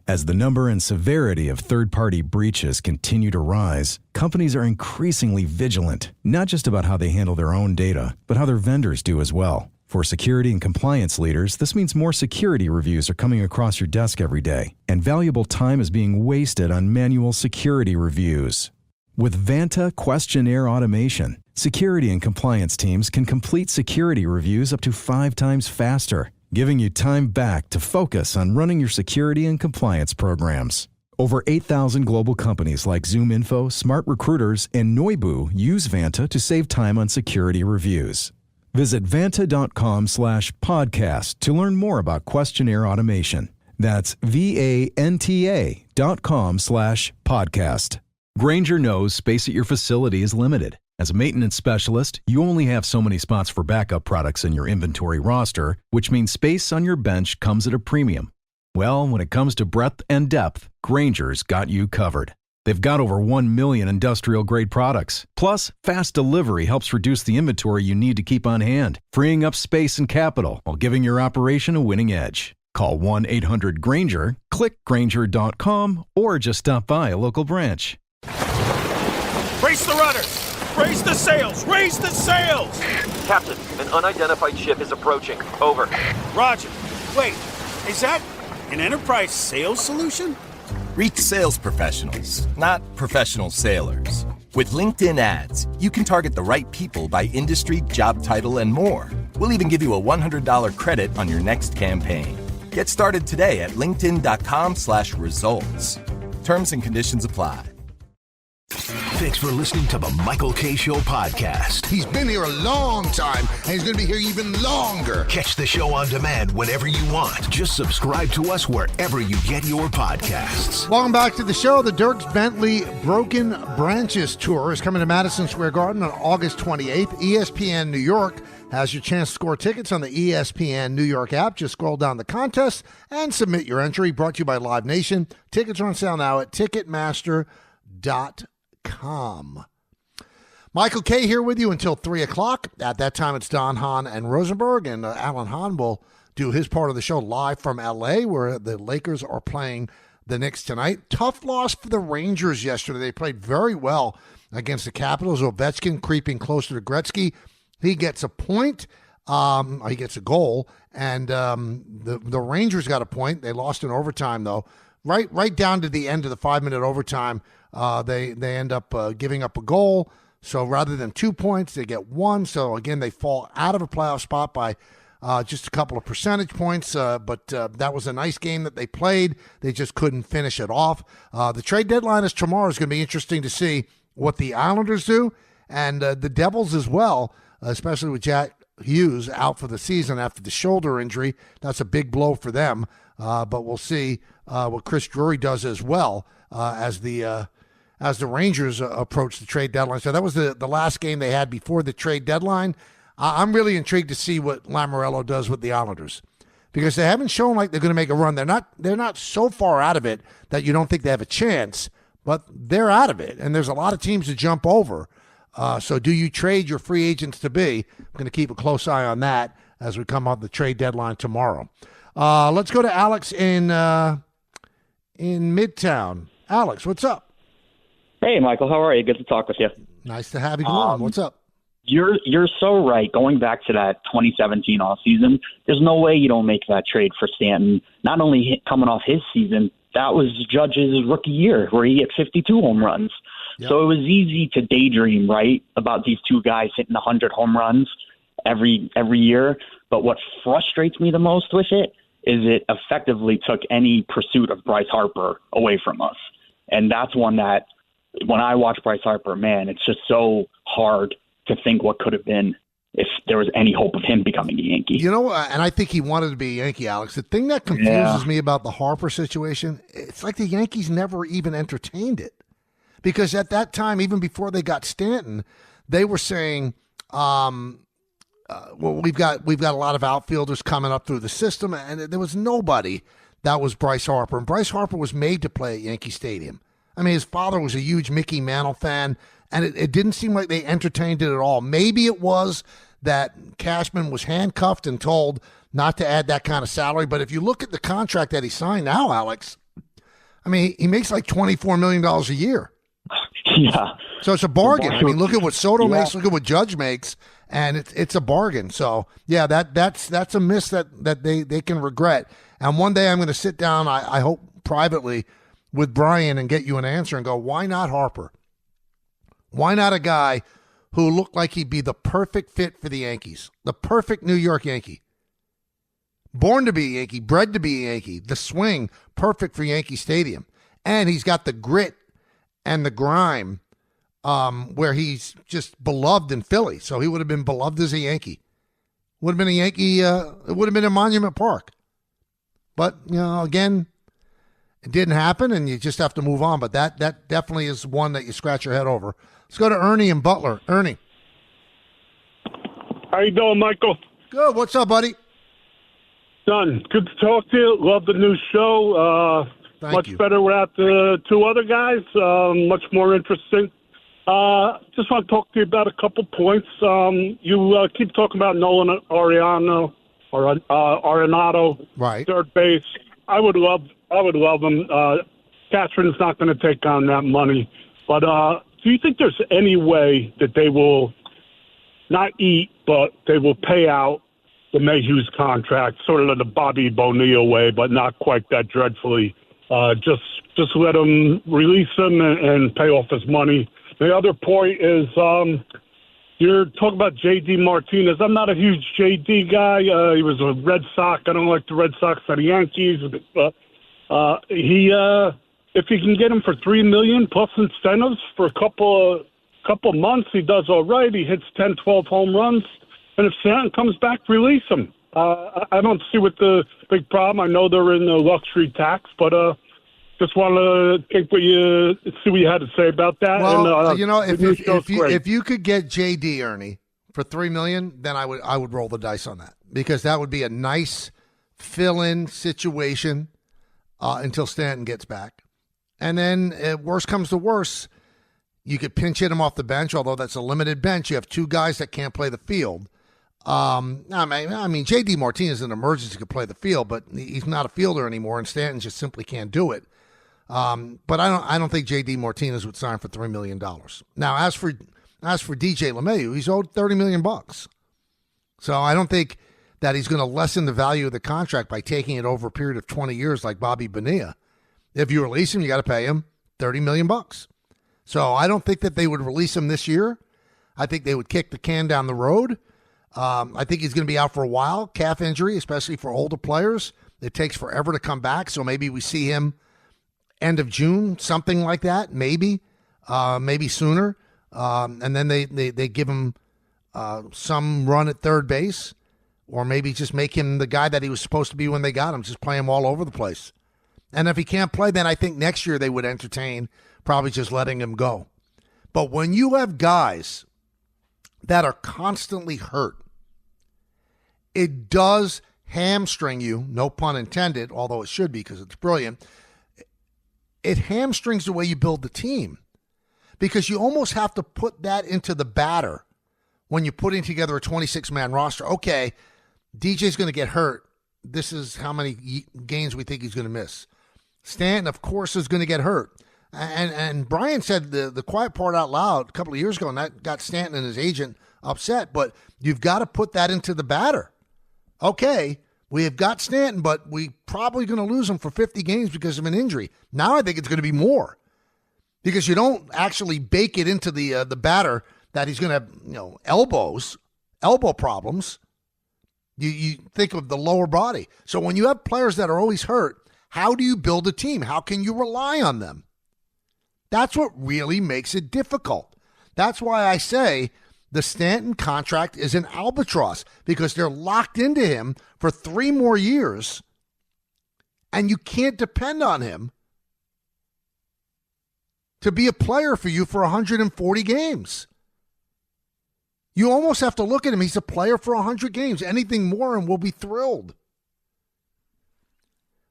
As the number and severity of third-party breaches continue to rise, companies are increasingly vigilant, not just about how they handle their own data, but how their vendors do as well. For security and compliance leaders, this means more security reviews are coming across your desk every day, and valuable time is being wasted on manual security reviews. With Vanta Questionnaire Automation, security and compliance teams can complete security reviews up to 5 times faster, giving you time back to focus on running your security and compliance programs. Over 8,000 global companies like ZoomInfo, Smart Recruiters, and Noibu use Vanta to save time on security reviews. Visit vanta.com/podcast to learn more about questionnaire automation. That's VANTA.com/podcast. Grainger knows space at your facility is limited. As a maintenance specialist, you only have so many spots for backup products in your inventory roster, which means space on your bench comes at a premium. Well, when it comes to breadth and depth, Grainger's got you covered. They've got over 1 million industrial-grade products. Plus, fast delivery helps reduce the inventory you need to keep on hand, freeing up space and capital while giving your operation a winning edge. Call 1-800-GRAINGER, click Grainger.com, or just stop by a local branch. Brace the rudders! Raise the sails! Raise the sails! Captain, an unidentified ship is approaching. Over. Roger. Wait, is that an enterprise sales solution? Reach sales professionals, not professional sailors. With LinkedIn ads, you can target the right people by industry, job title, and more. We'll even give you a $100 credit on your next campaign. Get started today at linkedin.com/results. Terms and conditions apply. Thanks for listening to the Michael K. Show podcast. He's been here a long time, and he's going to be here even longer. Catch the show on demand whenever you want. Just subscribe to us wherever you get your podcasts. Welcome back to the show. The Dierks Bentley Broken Branches Tour is coming to Madison Square Garden on August 28th. ESPN New York has your chance to score tickets on the ESPN New York app. Just scroll down the contest and submit your entry. Brought to you by Live Nation. Tickets are on sale now at Ticketmaster.com. Michael K. here with you until 3 o'clock. At that time, it's Don Hahn and Rosenberg, and Alan Hahn will do his part of the show live from L.A., where the Lakers are playing the Knicks tonight. Tough loss for the Rangers yesterday. They played very well against the Capitals. Ovechkin creeping closer to Gretzky. He gets a point. He gets a goal, and the Rangers got a point. They lost in overtime, though. Right down to the end of the 5-minute overtime, they end up giving up a goal. So rather than 2 points, they get 1. So again, they fall out of a playoff spot by just a couple of percentage points. But that was a nice game that they played. They just couldn't finish it off. The trade deadline is tomorrow. It's going to be interesting to see what the Islanders do and the Devils as well, especially with Jack Hughes out for the season after the shoulder injury. That's a big blow for them. But we'll see what Chris Drury does as well as the Rangers approach the trade deadline. So that was the last game they had before the trade deadline. I'm really intrigued to see what Lamoriello does with the Islanders because they haven't shown like they're going to make a run. They're not so far out of it that you don't think they have a chance, but they're out of it, and there's a lot of teams to jump over. So do you trade your free agents to be? I'm going to keep a close eye on that as we come on the trade deadline tomorrow. Let's go to Alex in Midtown. Alex, what's up? Hey, Michael, how are you? Good to talk with you. Nice to have you on. What's up? You're so right. Going back to that 2017 offseason, there's no way you don't make that trade for Stanton. Not only coming off his season, that was Judge's rookie year where he hit 52 home runs. Yep. So it was easy to daydream, right, about these two guys hitting 100 home runs every year. But what frustrates me the most with it is it effectively took any pursuit of Bryce Harper away from us. And that's one that when I watch Bryce Harper, man, it's just so hard to think what could have been if there was any hope of him becoming a Yankee. You know, and I think he wanted to be a Yankee, Alex. The thing that confuses me about the Harper situation, it's like the Yankees never even entertained it. Because at that time, even before they got Stanton, they were saying, well, we've got a lot of outfielders coming up through the system, and there was nobody that was Bryce Harper. And Bryce Harper was made to play at Yankee Stadium. I mean, his father was a huge Mickey Mantle fan, and it didn't seem like they entertained it at all. Maybe it was that Cashman was handcuffed and told not to add that kind of salary. But if you look at the contract that he signed now, Alex, I mean, he makes like $24 million a year. Yeah. So it's a bargain. I mean, look at what Soto makes, look at what Judge makes, and it's a bargain. So, yeah, that's a miss that they can regret. And one day I'm going to sit down, I hope privately, with Brian and get you an answer and go, why not Harper? Why not a guy who looked like he'd be the perfect fit for the Yankees, the perfect New York Yankee? Born to be a Yankee, bred to be a Yankee, the swing, perfect for Yankee Stadium. And he's got the grit and the grime where he's just beloved in Philly. So he would have been beloved as a Yankee. Would have been a Yankee. It would have been in Monument Park. But, again, it didn't happen, and you just have to move on. But that definitely is one that you scratch your head over. Let's go to Ernie in Butler. Ernie. How you doing, Michael? Good. What's up, buddy? Son, good to talk to you. Love the new show. Much better without the two other guys. Much more interesting. Just want to talk to you about a couple points. You keep talking about Nolan Arenado, right? Third base. I would love him. Cashman's not going to take on that money. But do you think there's any way that they will not eat, but they will pay out the Mayhew's contract, sort of the Bobby Bonilla way, but not quite that dreadfully? Just let him release him and pay off his money. The other point is you're talking about J.D. Martinez. I'm not a huge J.D. guy. He was a Red Sox. I don't like the Red Sox or the Yankees. If you can get him for $3 million plus incentives for a couple months, he does all right. He hits 10, 12 home runs. And if Stanton comes back, release him. I don't see what the big problem. I know they're in the luxury tax, but just want to see what you had to say about that. Well, and, if you could get JD, Ernie, for $3 million, then I would roll the dice on that, because that would be a nice fill-in situation until Stanton gets back. And then worst comes to worst, you could pinch hit him off the bench, although that's a limited bench. You have two guys that can't play the field. I mean, J.D. Martinez in emergency could play the field, but he's not a fielder anymore, and Stanton just simply can't do it. But I don't think J.D. Martinez would sign for $3 million. Now, as for DJ LeMahieu, he's owed $30 million. So I don't think that he's going to lessen the value of the contract by taking it over a period of 20 years like Bobby Bonilla. If you release him, you got to pay him $30 million. So I don't think that they would release him this year. I think they would kick the can down the road. I think he's going to be out for a while. Calf injury, especially for older players, it takes forever to come back. So maybe we see him end of June, something like that. Maybe sooner. And then they give him some run at third base, or maybe just make him the guy that he was supposed to be when they got him, just play him all over the place. And if he can't play, then I think next year they would entertain probably just letting him go. But when you have guys that are constantly hurt, it does hamstring you, no pun intended, although it should be because it's brilliant. It hamstrings the way you build the team, because you almost have to put that into the batter when you're putting together a 26-man roster. Okay, DJ's going to get hurt. This is how many games we think he's going to miss. Stanton, of course, is going to get hurt. And Brian said the quiet part out loud a couple of years ago, and that got Stanton and his agent upset. But you've got to put that into the batter. Okay, we have got Stanton, but we probably going to lose him for 50 games because of an injury. Now I think it's going to be more, because you don't actually bake it into the batter that he's going to have elbow problems. You think of the lower body. So when you have players that are always hurt, how do you build a team? How can you rely on them? That's what really makes it difficult. That's why I say the Stanton contract is an albatross, because they're locked into him for 3 more years, and you can't depend on him to be a player for you for 140 games. You almost have to look at him. He's a player for 100 games. Anything more, and we'll be thrilled.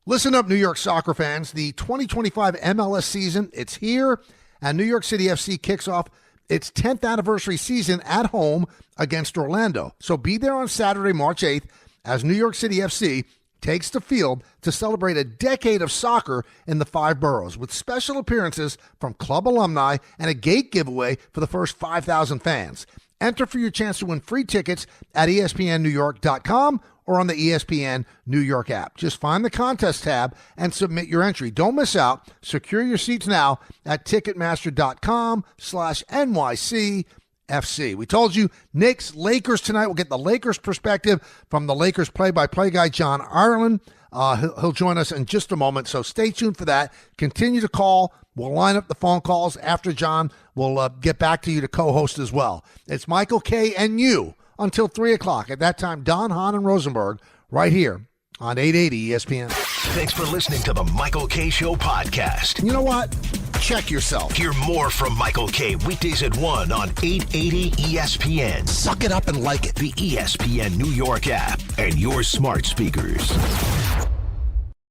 Listen up, New York soccer fans. The 2025 MLS season, it's here, and New York City FC kicks off its 10th anniversary season at home against Orlando. So be there on Saturday, March 8th, as New York City FC takes the field to celebrate a decade of soccer in the 5 boroughs, with special appearances from club alumni and a gate giveaway for the first 5,000 fans. Enter for your chance to win free tickets at ESPNNewYork.com or on the ESPN New York app. Just find the contest tab and submit your entry. Don't miss out. Secure your seats now at Ticketmaster.com/NYC. FC. We told you Knicks, Lakers tonight. We'll get the Lakers perspective from the Lakers play-by-play guy, John Ireland. He'll join us in just a moment, so stay tuned for that. Continue to call. We'll line up the phone calls after John. We'll get back to you to co-host as well. It's Michael K. and you until 3 o'clock. At that time, Don, Hahn, and Rosenberg right here on 880 ESPN. Thanks for listening to the Michael K. Show podcast. You know what? Check yourself. Hear more from Michael K. weekdays at 1 on 880 ESPN. Suck it up and like it. The ESPN New York app and your smart speakers.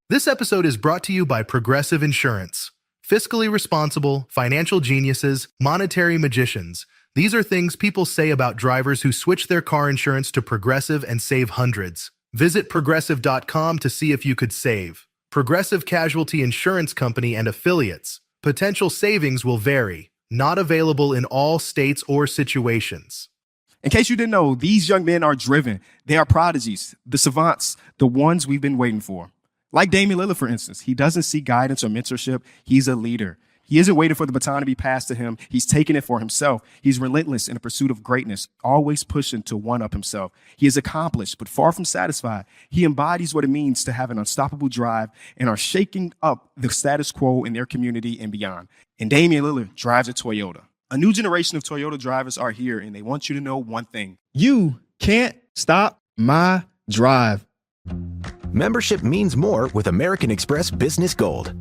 This episode is brought to you by Progressive Insurance. Fiscally responsible, financial geniuses, monetary magicians. These are things people say about drivers who switch their car insurance to Progressive and save hundreds. Visit Progressive.com to see if you could save. Progressive Casualty Insurance Company and Affiliates. Potential savings will vary. Not available in all states or situations. In case you didn't know, these young men are driven. They are prodigies, the savants, the ones we've been waiting for. Like Damian Lillard, for instance, he doesn't seek guidance or mentorship. He's a leader. He isn't waiting for the baton to be passed to him. He's taking it for himself. He's relentless in the pursuit of greatness, always pushing to one-up himself. He is accomplished, but far from satisfied. He embodies what it means to have an unstoppable drive and are shaking up the status quo in their community and beyond. And Damian Lillard drives a Toyota. A new generation of Toyota drivers are here, and they want you to know one thing. You can't stop my drive. Membership means more with American Express Business Gold.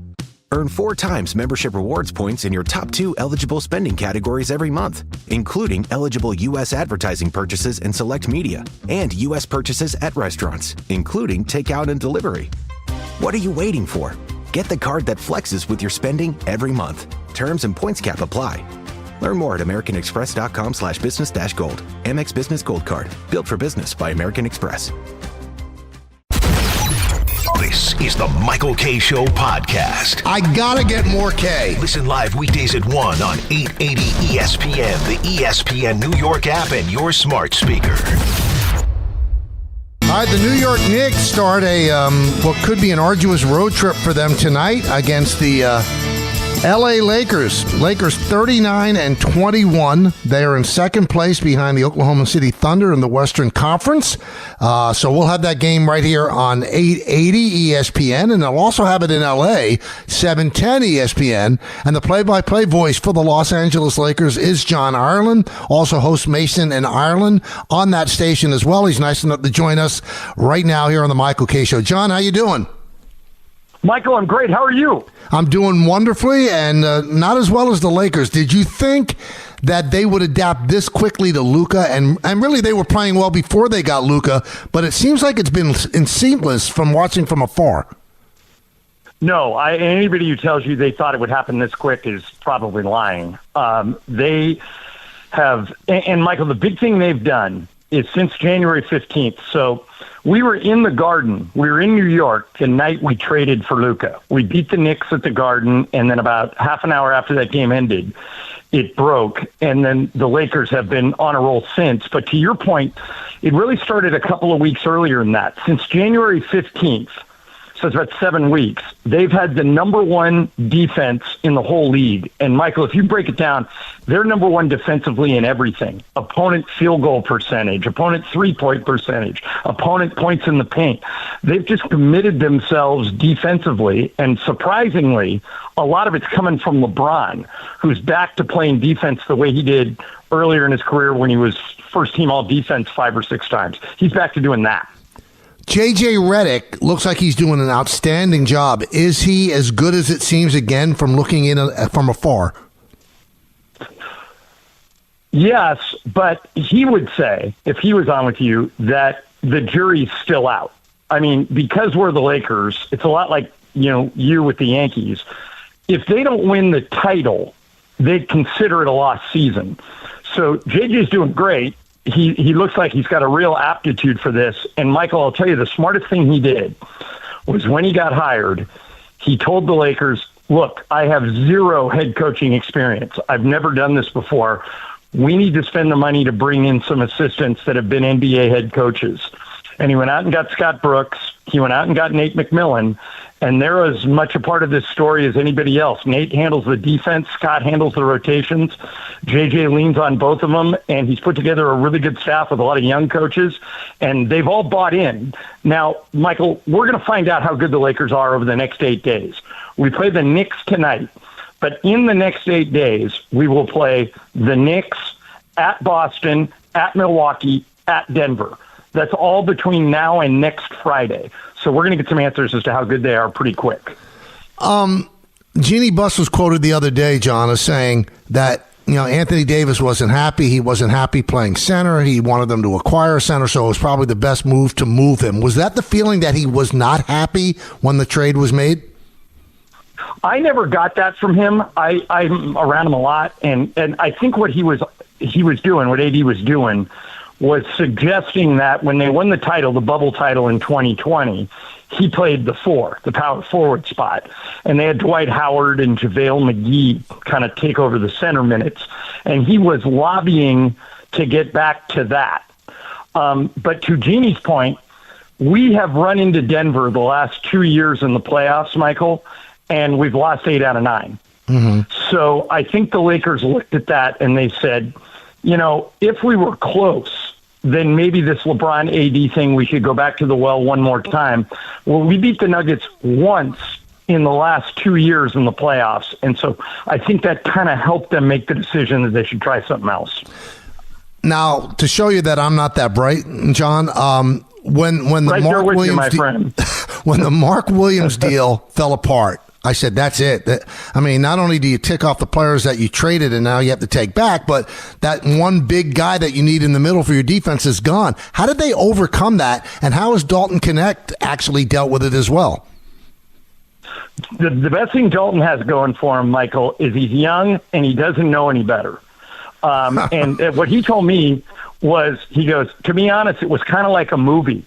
Earn 4 times membership rewards points in your top 2 eligible spending categories every month, including eligible U.S. advertising purchases and select media, and U.S. purchases at restaurants, including takeout and delivery. What are you waiting for? Get the card that flexes with your spending every month. Terms and points cap apply. Learn more at americanexpress.com/business-gold. Amex Business Gold Card. Built for business by American Express. This is the Michael K. Show podcast. I gotta get more K. Listen live weekdays at 1 on 880 ESPN, the ESPN New York app, and your smart speaker. All right, the New York Knicks start what could be an arduous road trip for them tonight against the L.A. Lakers. Lakers 39-21. They are in second place behind the Oklahoma City Thunder in the Western Conference. So we'll have that game right here on 880 ESPN, and they'll also have it in L.A., 710 ESPN. And the play-by-play voice for the Los Angeles Lakers is John Ireland, also hosts Mason and Ireland on that station as well. He's nice enough to join us right now here on the Michael K. Show. John, how you doing? Michael, I'm great. How are you? I'm doing wonderfully, and not as well as the Lakers. Did you think that they would adapt this quickly to Luka? And really, they were playing well before they got Luka, but it seems like it's been seamless from watching from afar. No, anybody who tells you they thought it would happen this quick is probably lying. They have, and Michael, the big thing they've done is since January 15th. So we were in the Garden. We were in New York the night we traded for Luka. We beat the Knicks at the Garden, and then about half an hour after that game ended, it broke, and then the Lakers have been on a roll since. But to your point, it really started a couple of weeks earlier than that. Since January 15th, so it's about 7 weeks, they've had the number one defense in the whole league. And, Michael, if you break it down, they're number one defensively in everything. Opponent field goal percentage, opponent three-point percentage, opponent points in the paint. They've just committed themselves defensively, and surprisingly, a lot of it's coming from LeBron, who's back to playing defense the way he did earlier in his career when he was first-team all-defense 5 or 6 times. He's back to doing that. J.J. Redick looks like he's doing an outstanding job. Is he as good as it seems again from looking in from afar? Yes, but he would say, if he was on with you, that the jury's still out. I mean, because we're the Lakers, it's a lot like, you with the Yankees. If they don't win the title, they'd consider it a lost season. So JJ's doing great. He looks like he's got a real aptitude for this. And, Michael, I'll tell you, the smartest thing he did was when he got hired, he told the Lakers, look, I have 0 head coaching experience. I've never done this before. We need to spend the money to bring in some assistants that have been NBA head coaches. And he went out and got Scott Brooks. He went out and got Nate McMillan. and they're as much a part of this story as anybody else. Nate handles the defense. Scott handles the rotations. JJ leans on both of them, and he's put together a really good staff with a lot of young coaches, and they've all bought in. Now, Michael, we're going to find out how good the Lakers are over the next 8 days. We play the Knicks tonight, but in the next 8 days, we will play the Knicks at Boston, at Milwaukee, at Denver. That's all between now and next Friday. So we're going to get some answers as to how good they are pretty quick. Jeannie Buss was quoted the other day, John, as saying that Anthony Davis wasn't happy. He wasn't happy playing center. He wanted them to acquire a center, so it was probably the best move to move him. Was that the feeling that he was not happy when the trade was made? I never got that from him. I'm around him a lot, and I think what he was doing, what AD was doing, was suggesting that when they won the title, the bubble title in 2020, he played the power forward spot. And they had Dwight Howard and JaVale McGee kind of take over the center minutes. And he was lobbying to get back to that. But to Jeannie's point, we have run into Denver the last 2 years in the playoffs, Michael, and we've lost 8 out of 9. Mm-hmm. So I think the Lakers looked at that and they said, if we were close, then maybe this LeBron AD thing, we should go back to the well one more time. Well, we beat the Nuggets once in the last 2 years in the playoffs. And so I think that kind of helped them make the decision that they should try something else. Now, to show you that I'm not that bright, John, when the Mark Williams when the Mark Williams deal fell apart, I said, that's it. Not only do you tick off the players that you traded and now you have to take back, but that one big guy that you need in the middle for your defense is gone. How did they overcome that, and how has Dalton Connect actually dealt with it as well? The best thing Dalton has going for him, Michael, is he's young and he doesn't know any better. And what he told me was, he goes, to be honest, it was kind of like a movie.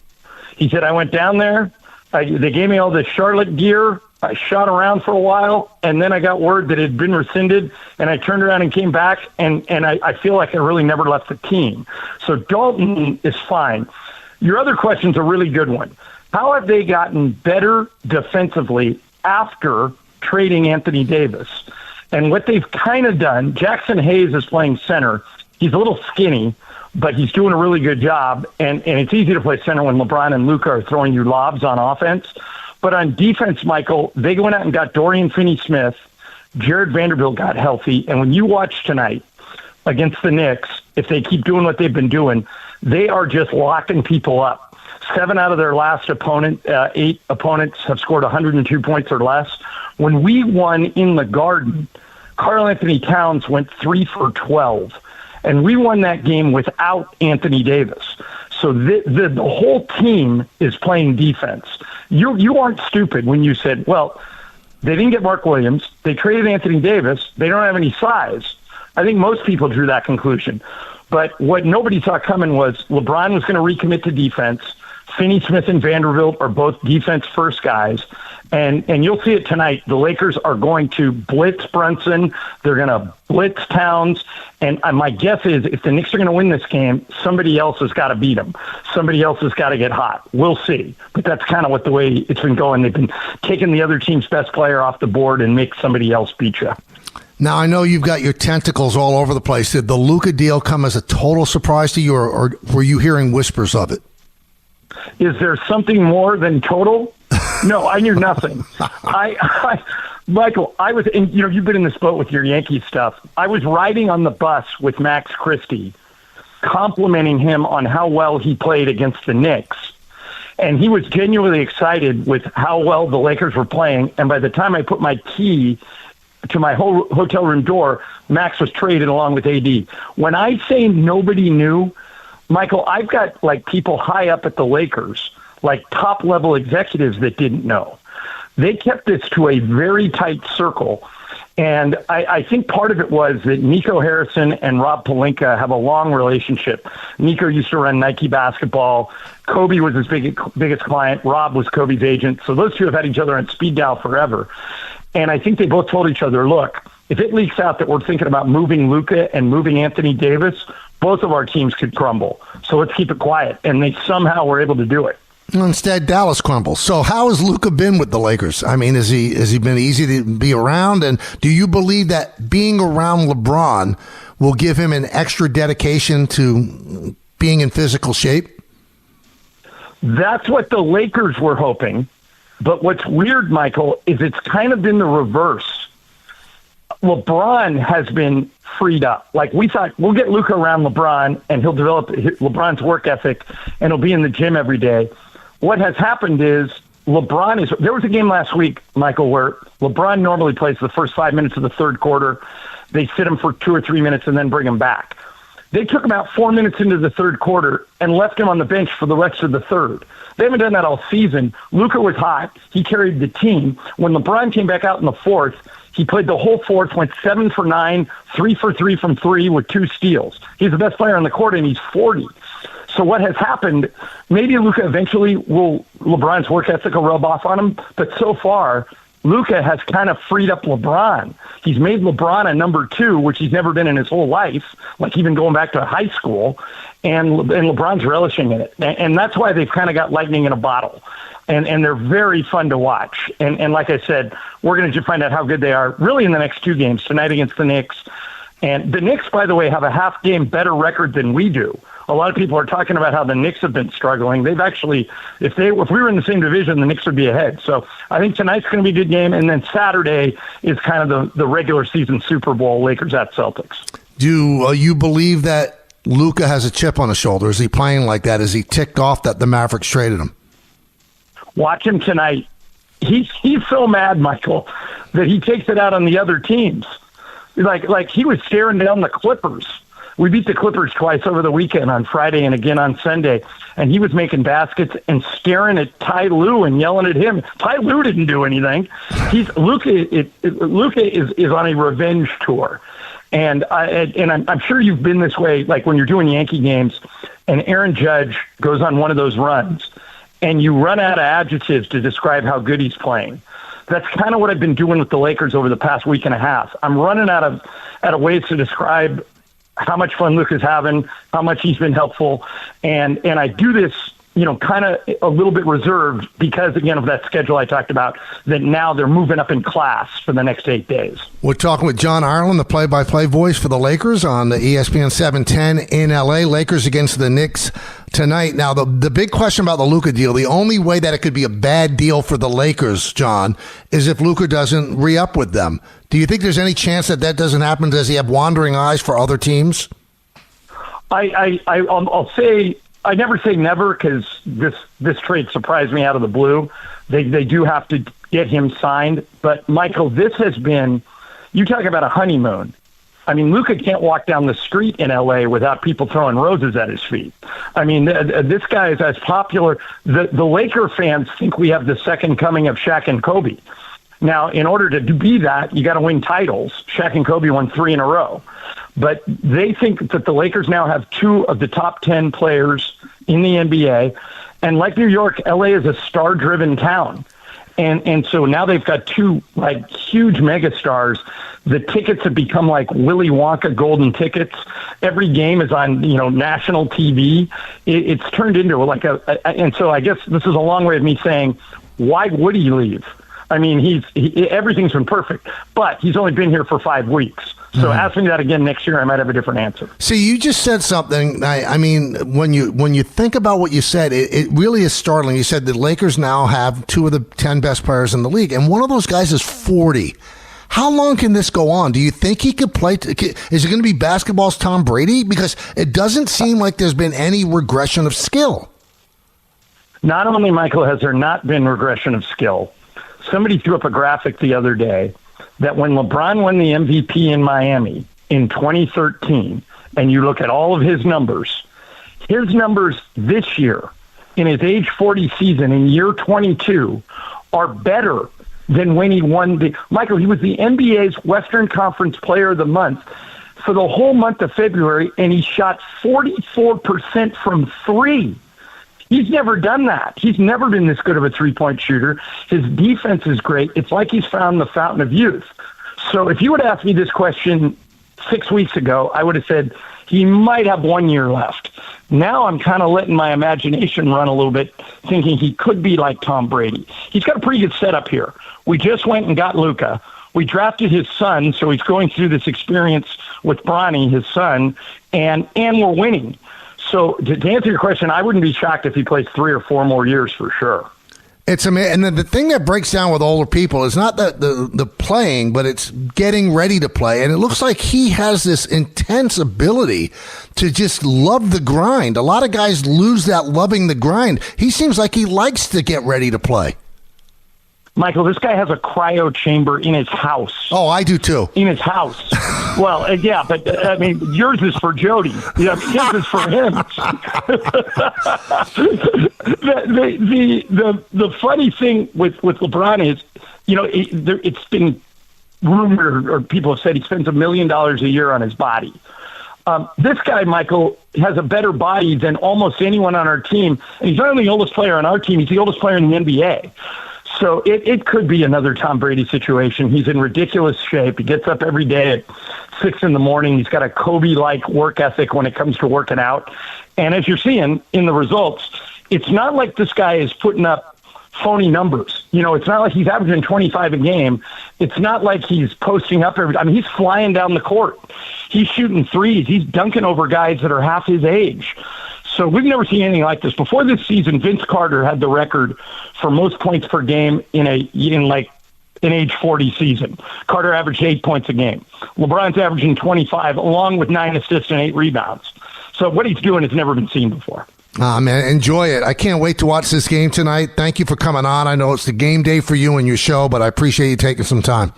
He said, I went down there, they gave me all this Charlotte gear, I shot around for a while, and then I got word that it had been rescinded, and I turned around and came back, and I feel like I really never left the team. So Dalton is fine. Your other question's a really good one. How have they gotten better defensively after trading Anthony Davis? And what they've kind of done, Jackson Hayes is playing center. He's a little skinny, but he's doing a really good job, and it's easy to play center when LeBron and Luka are throwing you lobs on offense. But on defense, Michael, they went out and got Dorian Finney-Smith. Jared Vanderbilt got healthy. And when you watch tonight against the Knicks, if they keep doing what they've been doing, they are just locking people up. 7 out of their last 8 opponents have scored 102 points or less. When we won in the Garden, Karl Anthony Towns went 3 for 12. And we won that game without Anthony Davis. So the whole team is playing defense. You aren't stupid when you said, well, they didn't get Mark Williams. They traded Anthony Davis. They don't have any size. I think most people drew that conclusion. But what nobody saw coming was LeBron was going to recommit to defense. Finney-Smith and Vanderbilt are both defense-first guys. And you'll see it tonight. The Lakers are going to blitz Brunson. They're going to blitz Towns. And my guess is if the Knicks are going to win this game, somebody else has got to beat them. Somebody else has got to get hot. We'll see. But that's kind of the way it's been going. They've been taking the other team's best player off the board and make somebody else beat you. Now, I know you've got your tentacles all over the place. Did the Luka deal come as a total surprise to you, or were you hearing whispers of it? Is there something more than total? No, I knew nothing. Michael, I was, and you've been in this boat with your Yankees stuff. I was riding on the bus with Max Christie, complimenting him on how well he played against the Knicks. And he was genuinely excited with how well the Lakers were playing. And by the time I put my key to my whole hotel room door, Max was traded along with AD. When I say nobody knew, Michael, I've got people high up at the Lakers, top level executives that didn't know. They kept this to a very tight circle. And I think part of it was that Nico Harrison and Rob Pelinka have a long relationship. Nico used to run Nike basketball. Kobe was his biggest client. Rob was Kobe's agent. So those two have had each other on speed dial forever. And I think they both told each other, look, if it leaks out that we're thinking about moving Luka and moving Anthony Davis, both of our teams could crumble. So let's keep it quiet. And they somehow were able to do it. Instead, Dallas crumbles. So how has Luka been with the Lakers? I mean, has he been easy to be around? And do you believe that being around LeBron will give him an extra dedication to being in physical shape? That's what the Lakers were hoping. But what's weird, Michael, is it's kind of been the reverse. LeBron has been freed up. Like, we thought, we'll get Luka around LeBron, and he'll develop LeBron's work ethic, and he'll be in the gym every day. What has happened is there was a game last week, Michael, where LeBron normally plays the first 5 minutes of the third quarter. They sit him for 2 or 3 minutes and then bring him back. They took him out 4 minutes into the third quarter and left him on the bench for the rest of the third. They haven't done that all season. Luka was hot. He carried the team. When LeBron came back out in the fourth, he played the whole fourth, went 7 for 9, 3 for 3 from 3 with 2 steals. He's the best player on the court, and he's 40. So what has happened, maybe Luka eventually LeBron's work ethic will rub off on him, but so far, Luka has kind of freed up LeBron. He's made LeBron a number 2, which he's never been in his whole life, like even going back to high school, and LeBron's relishing in it. And that's why they've kind of got lightning in a bottle. And they're very fun to watch. And like I said, we're going to find out how good they are really in the next 2 games, tonight against the Knicks. And the Knicks, by the way, have a half-game better record than we do. A lot of people are talking about how the Knicks have been struggling. They've actually, if we were in the same division, the Knicks would be ahead. So I think tonight's going to be a good game, and then Saturday is kind of the regular season Super Bowl, Lakers at Celtics. Do you believe that Luka has a chip on his shoulder? Is he playing like that? Is he ticked off that the Mavericks traded him? Watch him tonight. He's so mad, Michael, that he takes it out on the other teams. Like he was staring down the Clippers. We beat the Clippers twice over the weekend, on Friday and again on Sunday, and he was making baskets and staring at Ty Lue and yelling at him. Ty Lue didn't do anything. Luka is on a revenge tour, and I'm sure you've been this way. Like when you're doing Yankee games, and Aaron Judge goes on one of those runs, and you run out of adjectives to describe how good he's playing. That's kind of what I've been doing with the Lakers over the past week and a half. I'm running out of ways to describe how much fun Luka's having, how much he's been helpful. And I do this, kind of a little bit reserved because, again, of that schedule I talked about, that now they're moving up in class for the next 8 days. We're talking with John Ireland, the play-by-play voice for the Lakers on the ESPN 710 in L.A. Lakers against the Knicks tonight. Now, the big question about the Luka deal, the only way that it could be a bad deal for the Lakers, John, is if Luka doesn't re-up with them. Do you think there's any chance that doesn't happen? Does he have wandering eyes for other teams? I'll say I never say never because this trade surprised me out of the blue. They do have to get him signed. But, Michael, this has been – you talk about a honeymoon. I mean, Luka can't walk down the street in L.A. without people throwing roses at his feet. I mean, this guy is as popular. The Laker fans think we have the second coming of Shaq and Kobe. Now, in order to be that, you got to win titles. Shaq and Kobe won 3 in a row. But they think that the Lakers now have 2 of the top 10 players in the NBA. And like New York, LA is a star-driven town. And so now they've got 2 huge megastars. The tickets have become like Willy Wonka golden tickets. Every game is on national TV. It's turned into and so I guess this is a long way of me saying, why would he leave? I mean, everything's been perfect, but he's only been here for 5 weeks. So ask me that again next year, I might have a different answer. See, you just said something. I mean, when you think about what you said, it really is startling. You said the Lakers now have 2 of the 10 best players in the league, and one of those guys is 40. How long can this go on? Do you think he could play? Is it going to be basketball's Tom Brady? Because it doesn't seem like there's been any regression of skill. Not only, Michael, has there not been regression of skill, somebody threw up a graphic the other day that when LeBron won the MVP in Miami in 2013, and you look at all of his numbers this year in his age 40 season in year 22 are better than when he won Michael, he was the NBA's Western Conference Player of the Month for the whole month of February, and he shot 44% from 3. He's never done that. He's never been this good of a three-point shooter. His defense is great. It's like he's found the fountain of youth. So if you would ask me this question 6 weeks ago, I would have said he might have 1 year left. Now I'm kind of letting my imagination run a little bit, thinking he could be like Tom Brady. He's got a pretty good setup here. We just went and got Luka. We drafted his son, so he's going through this experience with Bronny, his son, and we're winning. So to answer your question, I wouldn't be shocked if he plays 3 or 4 more years for sure. It's amazing. And the thing that breaks down with older people is not the playing, but it's getting ready to play. And it looks like he has this intense ability to just love the grind. A lot of guys lose that loving the grind. He seems like he likes to get ready to play. Michael, this guy has a cryo chamber in his house. Oh, I do too. In his house. Well, yeah, but I mean, yours is for Jody. Yeah, his is for him. The funny thing with LeBron is, you know, it's been rumored, or people have said he spends $1 million a year on his body. This guy, Michael, has a better body than almost anyone on our team, and he's not only the oldest player on our team; he's the oldest player in the NBA. So it could be another Tom Brady situation. He's in ridiculous shape. He gets up every day at 6 a.m. He's got a Kobe-like work ethic when it comes to working out. And as you're seeing in the results, it's not like this guy is putting up phony numbers. You know, it's not like he's averaging 25 a game. It's not like he's posting up every. I mean, he's flying down the court. He's shooting threes. He's dunking over guys that are half his age. So we've never seen anything like this. Before this season, Vince Carter had the record for most points per game in an age 40 season. Carter averaged 8 points a game. LeBron's averaging 25, along with 9 assists and 8 rebounds. So what he's doing has never been seen before. Man, enjoy it. I can't wait to watch this game tonight. Thank you for coming on. I know it's the game day for you and your show, but I appreciate you taking some time.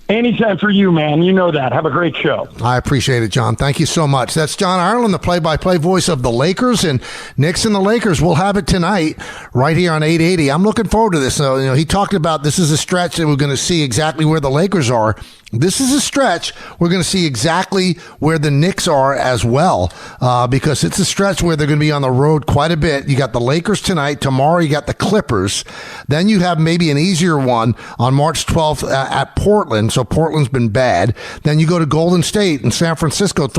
Anytime for you, man. You know that. Have a great show. I appreciate it, John. Thank you so much. That's John Ireland, the play-by-play voice of the Lakers, and Knicks and the Lakers will have it tonight right here on 880. I'm looking forward to this. So, he talked about this is a stretch that we're going to see exactly where the Lakers are. This is a stretch we're going to see exactly where the Knicks are as well, because it's a stretch where they're going to be on the road quite a bit. You got the Lakers tonight. Tomorrow you got the Clippers. Then you have maybe an easier one on March 12th at Portland. So Portland's been bad. Then you go to Golden State and San Francisco, March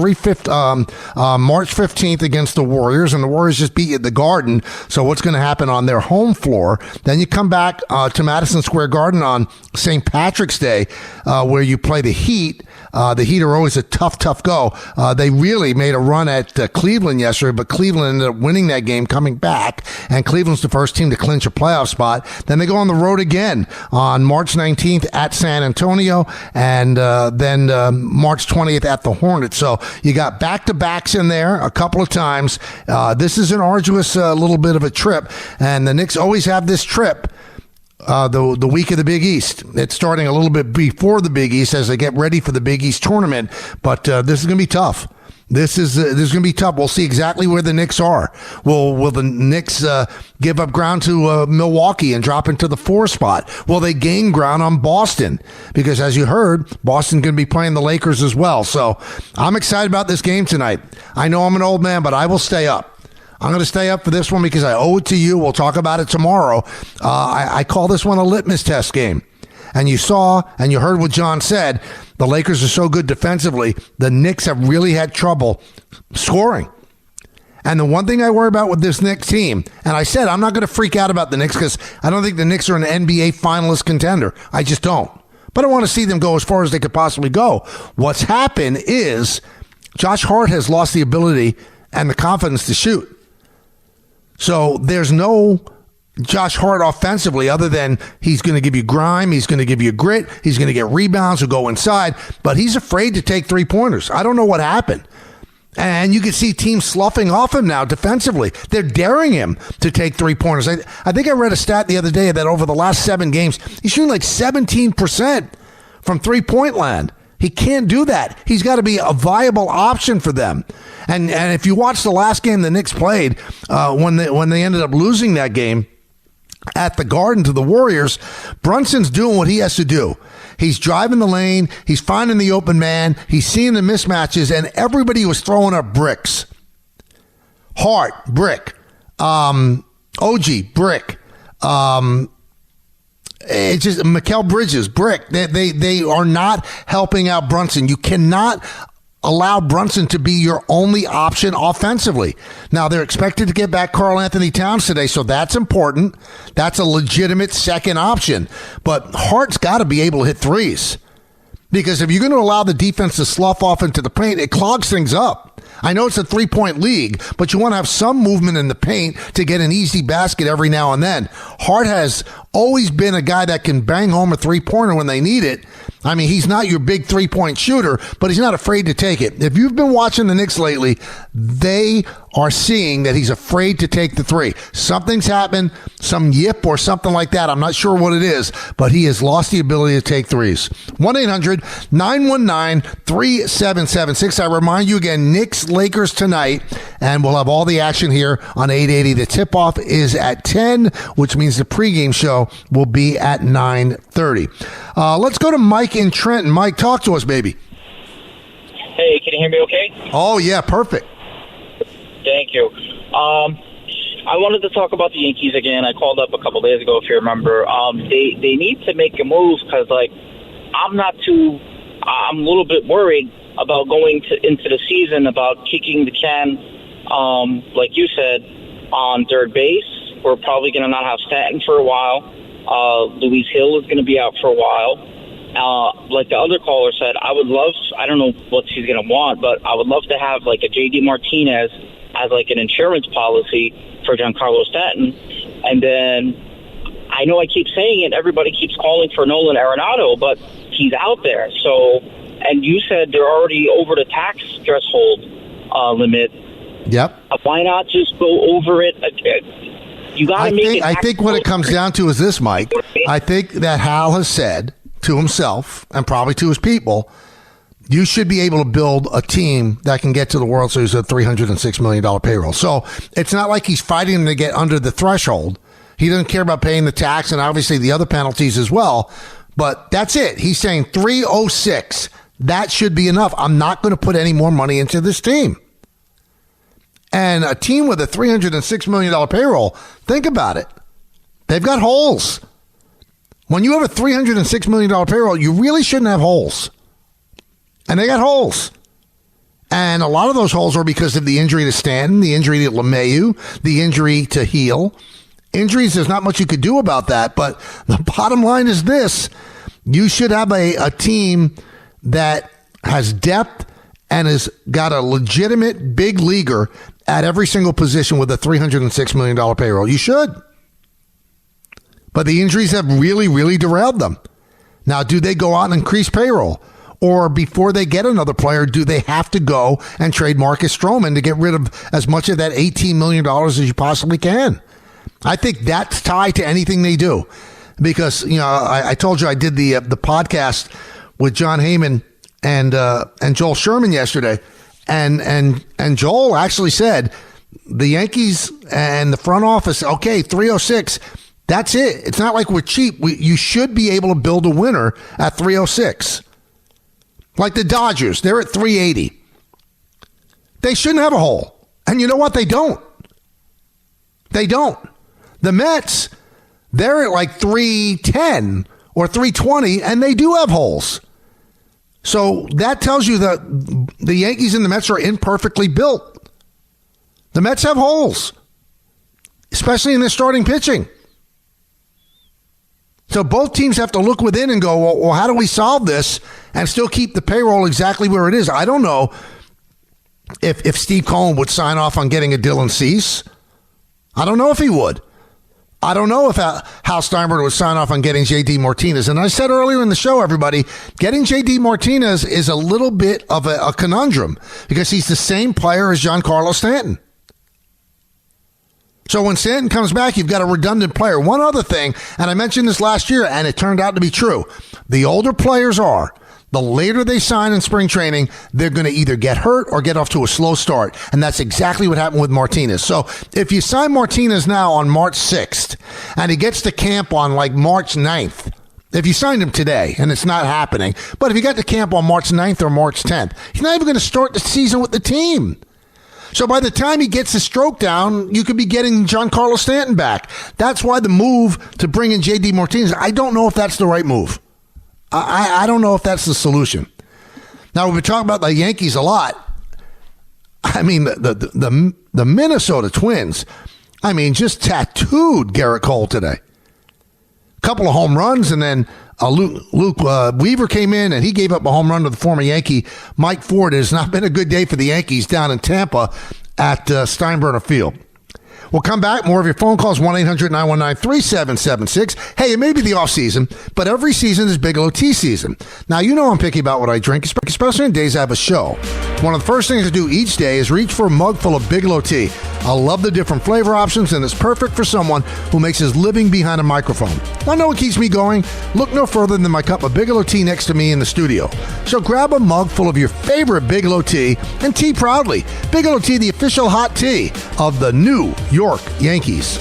15th against the Warriors, and the Warriors just beat you at the Garden. So what's going to happen on their home floor? Then you come back to Madison Square Garden on St. Patrick's Day, where you play the Heat. The Heat are always a tough go. They really made a run at Cleveland yesterday, but Cleveland ended up winning that game, coming back, and Cleveland's the first team to clinch a playoff spot. Then they go on the road again on March 19th at San Antonio, and then March 20th at the Hornets. So you got back-to-backs in there a couple of times. This is an arduous little bit of a trip, and the Knicks always have this trip the week of the Big East. It's starting a little bit before the Big East as they get ready for the Big East tournament, but this is going to be tough. This is going to be tough. We'll see exactly where the Knicks are. Will the Knicks give up ground to Milwaukee and drop into the 4 spot? Will they gain ground on Boston? Because as you heard, Boston's going to be playing the Lakers as well. So I'm excited about this game tonight. I know I'm an old man, but I will stay up. I'm going to stay up for this one because I owe it to you. We'll talk about it tomorrow. I call this one a litmus test game. And you saw and you heard what John said. The Lakers are so good defensively. The Knicks have really had trouble scoring. And the one thing I worry about with this Knicks team, and I said I'm not going to freak out about the Knicks because I don't think the Knicks are an NBA finalist contender. I just don't. But I want to see them go as far as they could possibly go. What's happened is Josh Hart has lost the ability and the confidence to shoot. So there's no Josh Hart offensively other than he's going to give you grime, he's going to give you grit, he's going to get rebounds or go inside, but he's afraid to take three-pointers. I don't know what happened. And you can see teams sloughing off him now defensively. They're daring him to take three-pointers. I think I read a stat the other day that over the last 7 games, he's shooting like 17% from three-point land. He can't do that. He's got to be a viable option for them. And if you watch the last game the Knicks played, when they ended up losing that game at the Garden to the Warriors, Brunson's doing what he has to do. He's driving the lane. He's finding the open man. He's seeing the mismatches, and everybody was throwing up bricks. Hart, brick. OG, brick. It's just Mikal Bridges, brick. They are not helping out Brunson. You cannot allow Brunson to be your only option offensively. Now, they're expected to get back Karl Anthony Towns today, so that's important. That's a legitimate second option. But Hart's got to be able to hit threes. Because if you're going to allow the defense to slough off into the paint, it clogs things up. I know it's a three-point league, but you want to have some movement in the paint to get an easy basket every now and then. Hart has always been a guy that can bang home a three-pointer when they need it. I mean, he's not your big three-point shooter, but he's not afraid to take it. If you've been watching the Knicks lately, they are seeing that he's afraid to take the three. Something's happened, some yip or something like that. I'm not sure what it is, but he has lost the ability to take threes. 1-800-919-3776. I remind you again, Knicks Lakers tonight, and we'll have all the action here on 880. The tip-off is at 10, which means the pregame show will be at 9:30. Let's go to Mike in Trenton. Mike, talk to us, baby. Hey, can you hear me okay? Oh, yeah, perfect. Thank you. I wanted to talk about the Yankees again. I called up a couple days ago, if you remember. They need to make a move because, I'm a little bit worried about going into the season about kicking the can, like you said, on third base. We're probably going to not have Stanton for a while. Luis Hill is going to be out for a while. Like the other caller said, I don't know what she's going to want, but I would love to have a JD Martinez as an insurance policy for Giancarlo Stanton. And then I know I keep saying it, everybody keeps calling for Nolan Arenado, but he's out there. So, and you said they're already over the tax threshold limit. Yep. Why not just go over it? You got to make it. I think what it comes down to is this, Mike. I think that Hal has said to himself and probably to his people, you should be able to build a team that can get to the World Series with a $306 million payroll. So it's not like he's fighting them to get under the threshold. He doesn't care about paying the tax and obviously the other penalties as well. But that's it. He's saying 306. That should be enough. I'm not going to put any more money into this team. And a team with a $306 million payroll, think about it. They've got holes. When you have a $306 million payroll, you really shouldn't have holes. And they got holes. And a lot of those holes are because of the injury to Stanton, the injury to LeMahieu, the injury to Heel. Injuries, there's not much you could do about that. But the bottom line is this. You should have a team that has depth and has got a legitimate big leaguer at every single position with a $306 million payroll. You should. But the injuries have really, really derailed them. Now, do they go out and increase payroll? Or before they get another player, do they have to go and trade Marcus Stroman to get rid of as much of that $18 million as you possibly can? I think that's tied to anything they do. Because, I told you I did the podcast with John Heyman and Joel Sherman yesterday. And Joel actually said the Yankees and the front office, okay, 306, that's it. It's not like we're cheap. You should be able to build a winner at 306. Like the Dodgers, they're at 380. They shouldn't have a hole. And you know what? They don't. They don't. The Mets, they're at 310 or 320, and they do have holes. So that tells you that the Yankees and the Mets are imperfectly built. The Mets have holes, especially in their starting pitching. So both teams have to look within and go, well, how do we solve this and still keep the payroll exactly where it is? I don't know if Steve Cohen would sign off on getting a Dylan Cease. I don't know if he would. I don't know if Hal Steinbrenner would sign off on getting J.D. Martinez. And I said earlier in the show, everybody, getting J.D. Martinez is a little bit of a conundrum because he's the same player as Giancarlo Stanton. So when Stanton comes back, you've got a redundant player. One other thing, and I mentioned this last year, and it turned out to be true. The older players the later they sign in spring training, they're going to either get hurt or get off to a slow start. And that's exactly what happened with Martinez. So if you sign Martinez now on March 6th, and he gets to camp on March 9th, if you signed him today, and it's not happening, but if you got to camp on March 9th or March 10th, he's not even going to start the season with the team. So by the time he gets his stroke down, you could be getting Giancarlo Stanton back. That's why the move to bring in J.D. Martinez, I don't know if that's the right move. I don't know if that's the solution. Now, we've been talking about the Yankees a lot. I mean, the Minnesota Twins, I mean, just tattooed Garrett Cole today. Couple of home runs, and then Luke Weaver came in, and he gave up a home run to the former Yankee, Mike Ford. It has not been a good day for the Yankees down in Tampa at Steinbrenner Field. We'll come back. More of your phone calls, 1-800-919-3776. Hey, it may be the offseason, but every season is Bigelow Tea season. Now, you know I'm picky about what I drink, especially on days I have a show. One of the first things I do each day is reach for a mug full of Bigelow Tea. I love the different flavor options, and it's perfect for someone who makes his living behind a microphone. I know what keeps me going. Look no further than my cup of Bigelow Tea next to me in the studio. So grab a mug full of your favorite Bigelow Tea and tea proudly. Bigelow Tea, the official hot tea of the New York Yankees.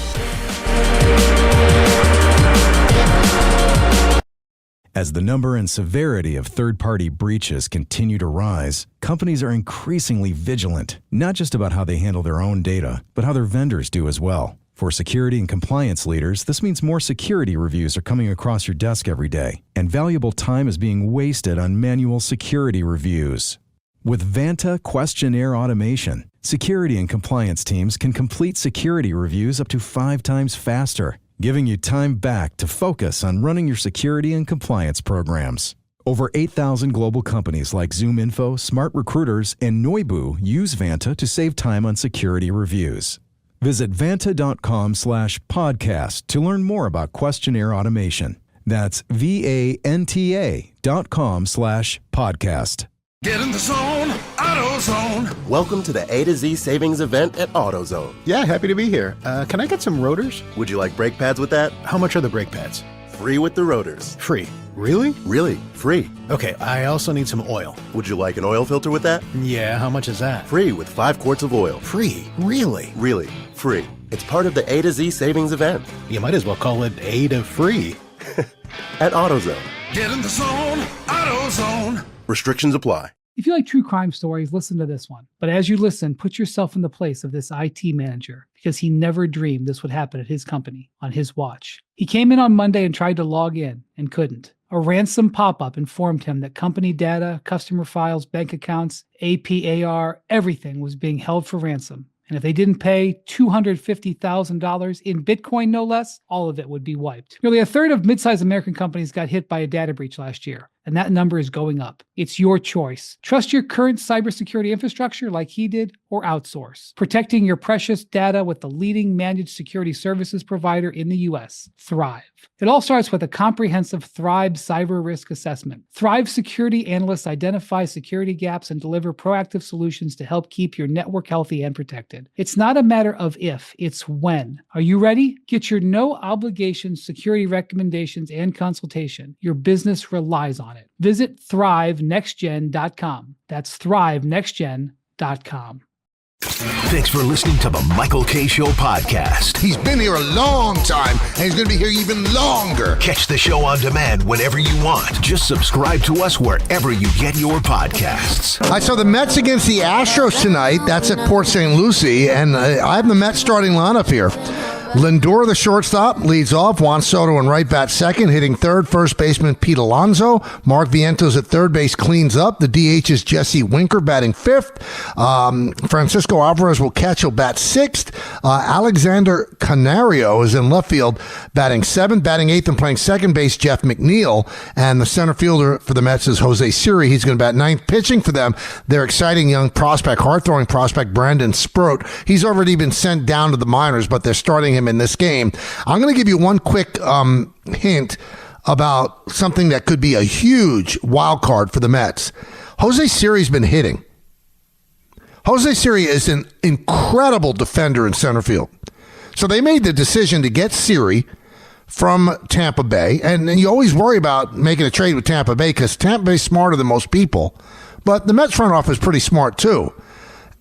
As the number and severity of third-party breaches continue to rise, companies are increasingly vigilant, not just about how they handle their own data, but how their vendors do as well. For security and compliance leaders, this means more security reviews are coming across your desk every day, and valuable time is being wasted on manual security reviews. With Vanta Questionnaire Automation, security and compliance teams can complete security reviews up to 5 times faster, giving you time back to focus on running your security and compliance programs. Over 8,000 global companies like ZoomInfo, Smart Recruiters, and Noibu use Vanta to save time on security reviews. Visit vanta.com/podcast to learn more about questionnaire automation. That's VANTA.com/podcast. Get in the zone, AutoZone. Welcome to the A to Z savings event at AutoZone. Yeah, happy to be here. Can I get some rotors? Would you like brake pads with that? How much are the brake pads? Free with the rotors. Free. Really? Really, free. Okay, I also need some oil. Would you like an oil filter with that? Yeah, how much is that? Free with 5 quarts of oil. Free? Really? Really, free. It's part of the A to Z savings event. You might as well call it A to free. At AutoZone. Get in the zone, AutoZone. Restrictions apply. If you like true crime stories, listen to this one. But as you listen, put yourself in the place of this IT manager, because he never dreamed this would happen at his company on his watch. He came in on Monday and tried to log in and couldn't. A ransom pop-up informed him that company data, customer files, bank accounts, APAR, everything was being held for ransom. And if they didn't pay $250,000 in Bitcoin, no less, all of it would be wiped. Nearly a third of mid-sized American companies got hit by a data breach last year, and that number is going up. It's your choice. Trust your current cybersecurity infrastructure like he did, or outsource. Protecting your precious data with the leading managed security services provider in the U.S., Thrive. It all starts with a comprehensive Thrive cyber risk assessment. Thrive security analysts identify security gaps and deliver proactive solutions to help keep your network healthy and protected. It's not a matter of if, it's when. Are you ready? Get your no-obligation security recommendations and consultation. Your business relies on it. Visit ThriveNextGen.com. That's ThriveNextGen.com. Thanks for listening to the Michael K. Show podcast. He's been here a long time, and he's going to be here even longer. Catch the show on demand whenever you want. Just subscribe to us wherever you get your podcasts. All right, so the Mets against the Astros tonight. That's at Port St. Lucie, and I have the Mets starting lineup here. Lindor, the shortstop, leads off. Juan Soto in right bat second. Hitting third, first baseman Pete Alonso. Mark Vientos at third base cleans up. The DH is Jesse Winker batting fifth. Francisco Alvarez will catch. He'll bat sixth. Alexander Canario is in left field batting seventh. Batting eighth and playing second base, Jeff McNeil. And the center fielder for the Mets is Jose Siri. He's going to bat ninth. Pitching for them, their exciting young prospect, hard-throwing prospect, Brandon Sproat. He's already been sent down to the minors, but they're starting him in this game. I'm going to give you one quick hint about something that could be a huge wild card for the Mets. Jose Siri's been hitting. Jose Siri is an incredible defender in center field. So they made the decision to get Siri from Tampa Bay. And you always worry about making a trade with Tampa Bay because Tampa Bay's smarter than most people. But the Mets front office is pretty smart too.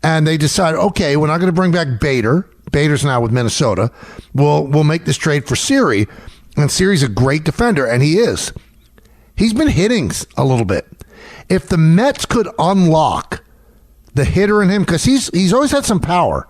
And they decided, okay, we're not going to bring back Bader. Bader's now with Minnesota. We'll make this trade for Siri. And Siri's a great defender, and he is. He's been hitting a little bit. If the Mets could unlock the hitter in him, because he's always had some power,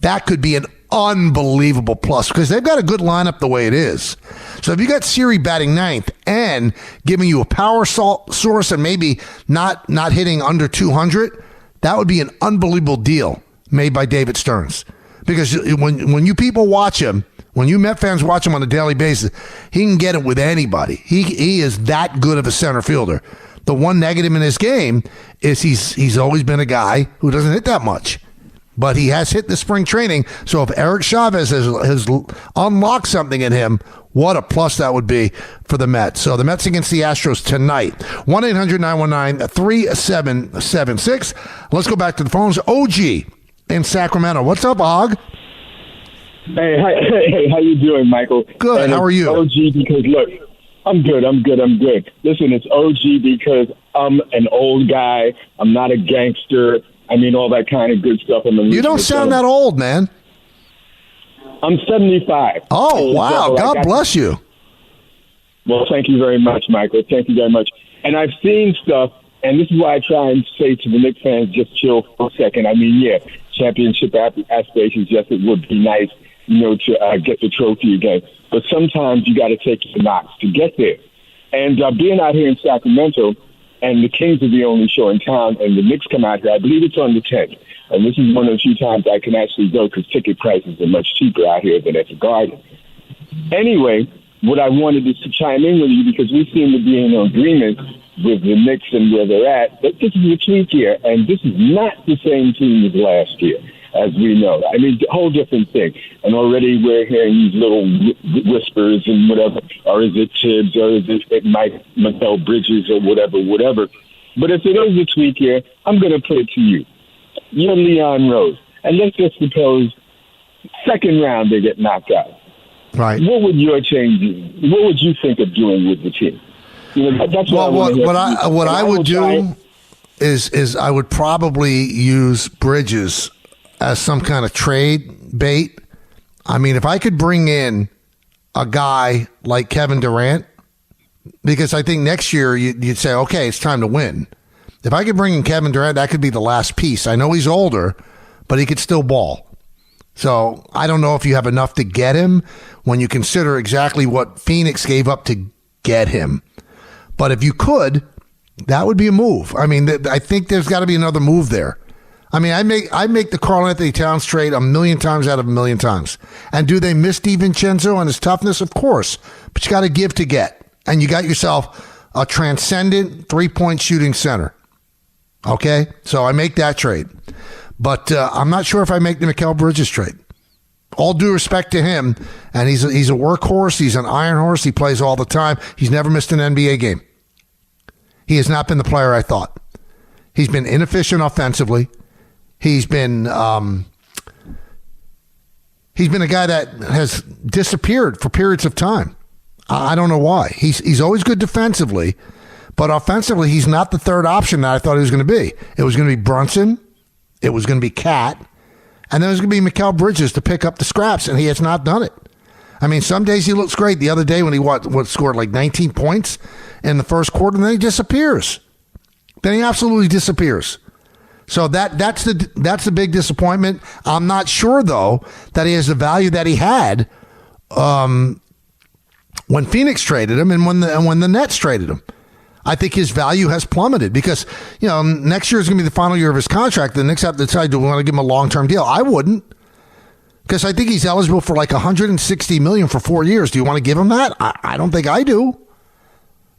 that could be an unbelievable plus because they've got a good lineup the way it is. So if you got Siri batting ninth and giving you a power source and maybe not hitting under 200, that would be an unbelievable deal made by David Stearns. Because when you people watch him, when you Met fans watch him on a daily basis, he can get it with anybody. He is that good of a center fielder. The one negative in his game is he's always been a guy who doesn't hit that much. But he has hit the spring training. So if Eric Chavez has unlocked something in him, what a plus that would be for the Mets. So the Mets against the Astros tonight. 1-800-919-3776. Let's go back to the phones. OG in Sacramento. What's up, Og? Hey, how you doing, Michael? Good. And how are you? OG because, look, I'm good. Listen, it's OG because I'm an old guy. I'm not a gangster. I mean, all that kind of good stuff. You don't sound that old, man. I'm 75. Oh, wow. God bless you. Well, thank you very much, Michael. Thank you very much. And I've seen stuff, and this is why I try and say to the Knicks fans, just chill for a second. I mean, yeah, championship aspirations, yes, it would be nice, to get the trophy again. But sometimes you got to take your knocks to get there. And being out here in Sacramento, and the Kings are the only show in town, and the Knicks come out here. I believe it's on the 10th. And this is one of the few times I can actually go because ticket prices are much cheaper out here than at the Garden. Anyway, what I wanted is to chime in with you because we seem to be in agreement with the Knicks and where they're at. But this is a tweak here, and this is not the same team as last year, as we know. I mean, a whole different thing. And already we're hearing these little whispers and whatever. Or is it Tibbs, or is it Miguel Bridges, or whatever. But if it is a tweak here, I'm going to put it to you. You're Leon Rose. And let's just suppose second round they get knocked out. Right. What would your change be? What would you think of doing with the team? That's what I would do is I would probably use Bridges as some kind of trade bait. I mean, if I could bring in a guy like Kevin Durant, because I think next year you'd say, okay, it's time to win. If I could bring in Kevin Durant, that could be the last piece. I know he's older, but he could still ball. So I don't know if you have enough to get him when you consider exactly what Phoenix gave up to get him. But if you could, that would be a move. I mean, I think there's got to be another move there. I mean, I make the Karl Anthony Towns trade a million times out of a million times. And do they miss DiVincenzo and his toughness? Of course. But you got to give to get. And you got yourself a transcendent three-point shooting center. Okay? So I make that trade. But I'm not sure if I make the Mikal Bridges trade. All due respect to him, and he's a workhorse. He's an iron horse. He plays all the time. He's never missed an NBA game. He has not been the player I thought. He's been inefficient offensively. He's been a guy that has disappeared for periods of time. I don't know why. He's always good defensively, but offensively, he's not the third option that I thought he was going to be. It was going to be Brunson. It was going to be Cat. And then it was going to be Mikal Bridges to pick up the scraps, and he has not done it. I mean, some days he looks great. The other day when he scored like 19 points in the first quarter, and then he disappears. Then he absolutely disappears. So that's the big disappointment. I'm not sure, though, that he has the value that he had when Phoenix traded him and when the Nets traded him. I think his value has plummeted because, next year is going to be the final year of his contract. The Knicks have to decide, do we want to give him a long-term deal? I wouldn't, because I think he's eligible for like $160 million for 4 years. Do you want to give him that? I don't think I do.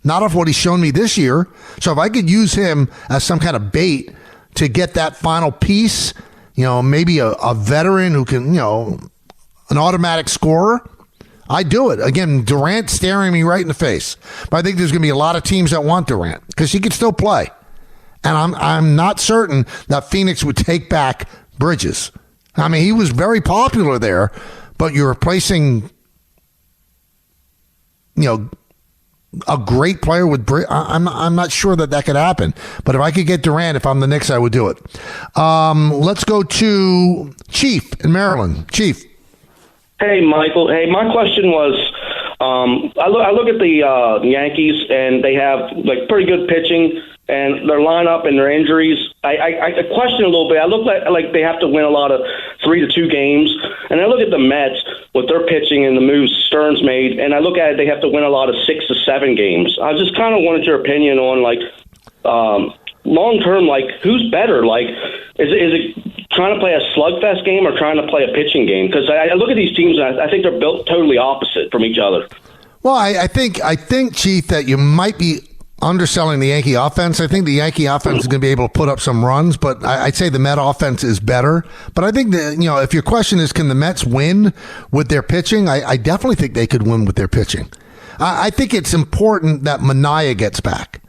Not off what he's shown me this year. So if I could use him as some kind of bait to get that final piece, maybe a veteran who can, an automatic scorer, I do it. Again, Durant staring me right in the face. But I think there's going to be a lot of teams that want Durant because he can still play. And I'm not certain that Phoenix would take back Bridges. I mean, he was very popular there, but you're replacing, a great player with Bridges. I'm not sure that could happen. But if I could get Durant, if I'm the Knicks, I would do it. Let's go to Chief in Maryland. Chief. Hey, Michael. Hey, my question was, I look at the Yankees, and they have like pretty good pitching. and their lineup and their injuries, I question a little bit. I look like they have to win a lot of 3-2 games, and I look at the Mets with their pitching and the moves Stearns made, and I look at it, they have to win a lot of 6-7 games. I just kind of wanted your opinion on long term, who's better? Is it trying to play a slugfest game or trying to play a pitching game? Because I look at these teams and I think they're built totally opposite from each other. Well, I think, Chief, that you might be underselling the Yankee offense. I think the Yankee offense is going to be able to put up some runs, but I'd say the Met offense is better. But I think that, if your question is, can the Mets win with their pitching? I definitely think they could win with their pitching. I think it's important that Manaea gets back.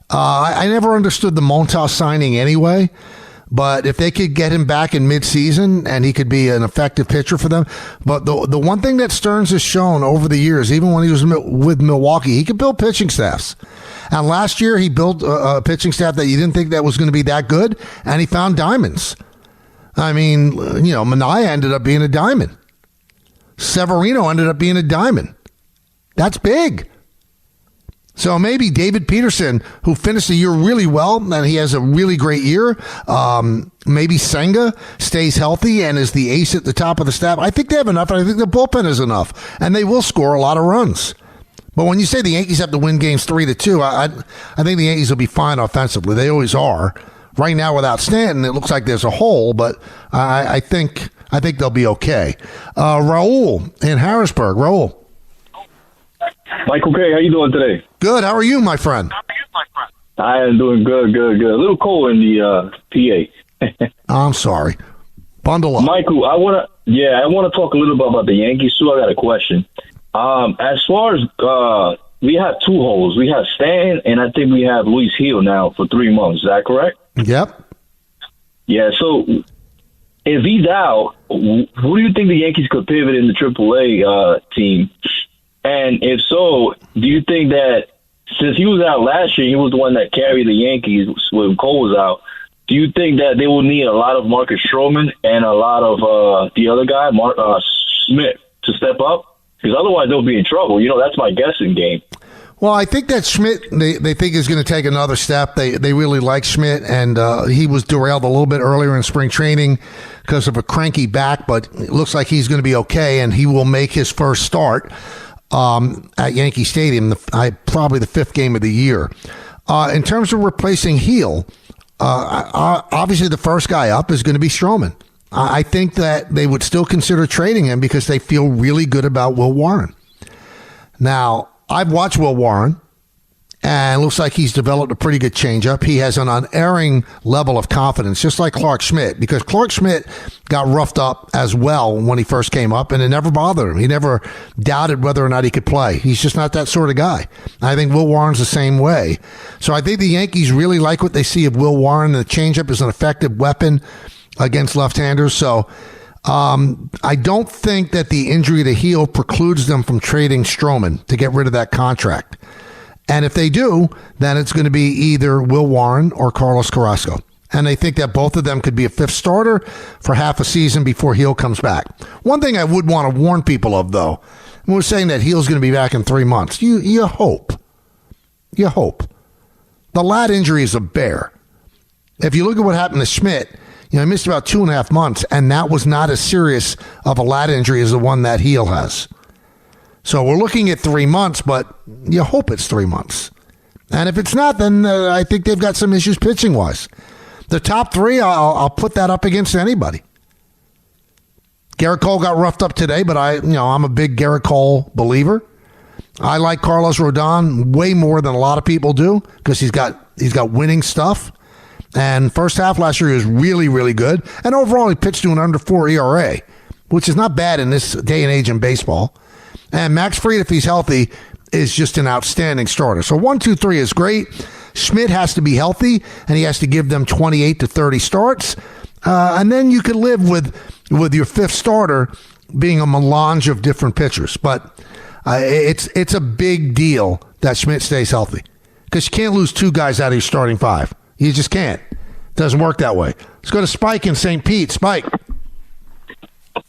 I never understood the Montas signing anyway, but if they could get him back in midseason and he could be an effective pitcher for them. But the one thing that Stearns has shown over the years, even when he was with Milwaukee, he could build pitching staffs. And last year he built a pitching staff that you didn't think that was going to be that good, and he found diamonds. I mean, Manaea ended up being a diamond. Severino ended up being a diamond. That's big. So maybe David Peterson, who finished the year really well, and he has a really great year. Maybe Senga stays healthy and is the ace at the top of the staff. I think they have enough, and I think the bullpen is enough, and they will score a lot of runs. But when you say the Yankees have to win games 3-2, I think the Yankees will be fine offensively. They always are. Right now, without Stanton, it looks like there's a hole, but I think they'll be okay. Raul in Harrisburg. Raul. Michael K., how you doing today? Good. How are you, my friend? I am doing good. A little cold in the PA. I'm sorry. Bundle up. Michael, I want to talk a little bit about the Yankees, too. I got a question. As far as we have two holes. We have Stanton, and I think we have Luis Gil now for 3 months. Is that correct? Yep. Yeah, so if he's out, who do you think the Yankees could pivot in the AAA team? And if so, do you think that since he was out last year, he was the one that carried the Yankees when Cole was out, do you think that they will need a lot of Marcus Stroman and a lot of the other guy, Schmidt, to step up? Because otherwise they'll be in trouble. That's my guessing game. Well, I think that Schmidt, they think is going to take another step. They really like Schmidt, and he was derailed a little bit earlier in spring training because of a cranky back, but it looks like he's going to be okay, and he will make his first start at Yankee Stadium, probably the 5th game of the year. In terms of replacing Gil, obviously the first guy up is going to be Stroman. I think that they would still consider trading him because they feel really good about Will Warren. Now, I've watched Will Warren, and it looks like he's developed a pretty good changeup. He has an unerring level of confidence, just like Clark Schmidt, because Clark Schmidt got roughed up as well when he first came up, and it never bothered him. He never doubted whether or not he could play. He's just not that sort of guy. I think Will Warren's the same way. So I think the Yankees really like what they see of Will Warren. The changeup is an effective weapon against left-handers. So I don't think that the injury to Gil precludes them from trading Stroman to get rid of that contract. And if they do, then it's going to be either Will Warren or Carlos Carrasco. And they think that both of them could be a 5th starter for half a season before Gil comes back. One thing I would want to warn people of, though, we're saying that Gil's going to be back in 3 months. You hope. You hope. The lat injury is a bear. If you look at what happened to Schmidt, he missed about 2.5 months, and that was not as serious of a lat injury as the one that Gil has. So we're looking at 3 months, but you hope it's 3 months. And if it's not, then I think they've got some issues pitching-wise. The top 3, I'll put that up against anybody. Garrett Cole got roughed up today, but I'm a big Garrett Cole believer. I like Carlos Rodon way more than a lot of people do because he's got winning stuff. And first half last year he was really, really good. And overall he pitched to an under 4 ERA, which is not bad in this day and age in baseball. And Max Fried, if he's healthy, is just an outstanding starter. So 1, 2, 3 is great. Schmidt has to be healthy, and he has to give them 28 to 30 starts. And then you could live with your 5th starter being a melange of different pitchers. But it's a big deal that Schmidt stays healthy because you can't lose 2 guys out of your starting 5. You just can't. It doesn't work that way. Let's go to Spike in St. Pete. Spike.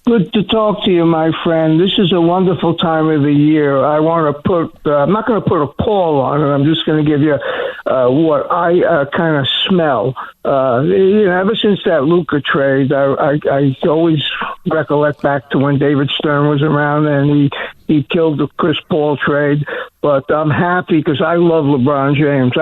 Good to talk to you, my friend. This is a wonderful time of the year. I want to put, I'm not going to put a poll on it. I'm just going to give you what I kind of smell. Ever since that Luka trade, I always recollect back to when David Stern was around and he killed the Chris Paul trade. But I'm happy because I love LeBron James.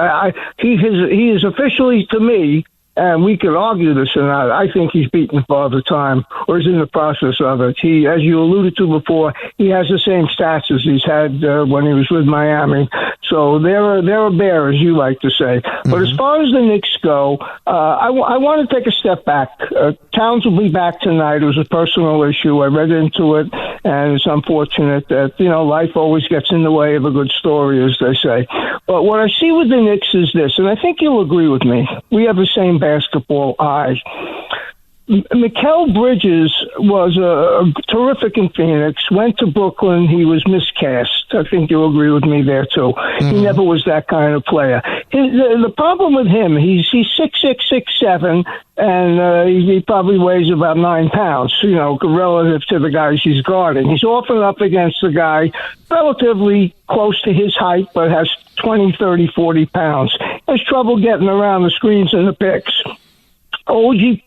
He is officially, to me, and we could argue this or not, I think he's beaten Father Time, or is in the process of it. He, as you alluded to before, he has the same stats as he's had when he was with Miami. So they're a bear, as you like to say. Mm-hmm. But as far as the Knicks go, I want to take a step back. Towns will be back tonight. It was a personal issue. I read into it, and it's unfortunate that, life always gets in the way of a good story, as they say. But what I see with the Knicks is this, and I think you'll agree with me. We have the same basketball eyes. Mikal Bridges was terrific in Phoenix, went to Brooklyn. He was miscast. I think you'll agree with me there, too. Mm-hmm. He never was that kind of player. The problem with him, he's 6'6", 6'7", and he probably weighs about 9 pounds, relative to the guys he's guarding. He's often up against a guy relatively close to his height, but has 20, 30, 40 pounds. Has trouble getting around the screens and the picks. OG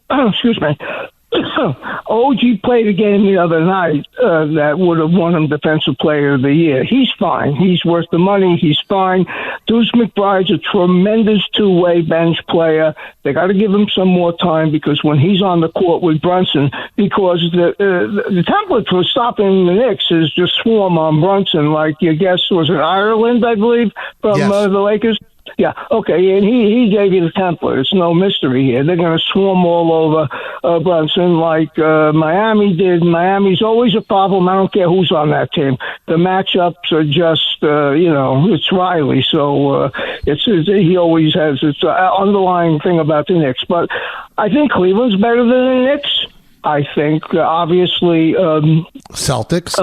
played a game the other night that would have won him Defensive Player of the Year. He's fine. He's worth the money. He's fine. Deuce McBride's a tremendous two-way bench player. They got to give him some more time because when he's on the court with Brunson, because the template for stopping the Knicks is just swarm on Brunson, like your guest was in Ireland, I believe, from the Lakers. Yeah, okay, and he gave you the template. It's no mystery here. They're going to swarm all over Brunson like Miami did. Miami's always a problem. I don't care who's on that team. The matchups are just, it's Riley. So he always has its underlying thing about the Knicks. But I think Cleveland's better than the Knicks. I think obviously Celtics.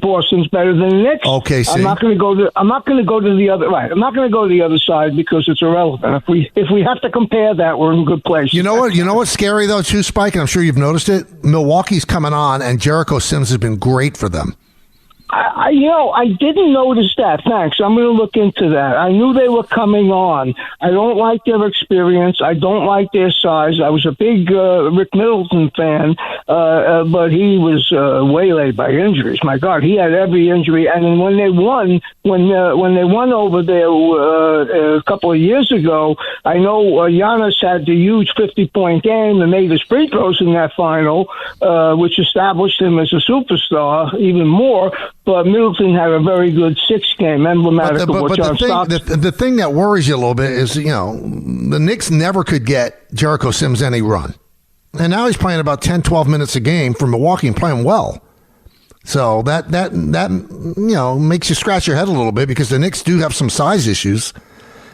Boston's better than the Knicks. Okay, I'm not going to go to. I'm not going to go to the other. Right. I'm not going to go to the other side because it's irrelevant. If we have to compare that, we're in a good place. You know what? You know what's scary though, too, Spike, and I'm sure you've noticed it. Milwaukee's coming on, and Jericho Sims has been great for them. I didn't notice that. Thanks. I'm going to look into that. I knew they were coming on. I don't like their experience. I don't like their size. I was a big Rick Middleton fan, but he was waylaid by injuries. My God, he had every injury. And then when they won over there a couple of years ago, I know Giannis had the huge 50-point game and made his free throws in that final, which established him as a superstar even more. But Middleton had a very good sixth game, emblematic of what John Stockton. The thing that worries you a little bit is, the Knicks never could get Jericho Sims any run. And now he's playing about 10, 12 minutes a game for Milwaukee and playing well. So that makes you scratch your head a little bit because the Knicks do have some size issues,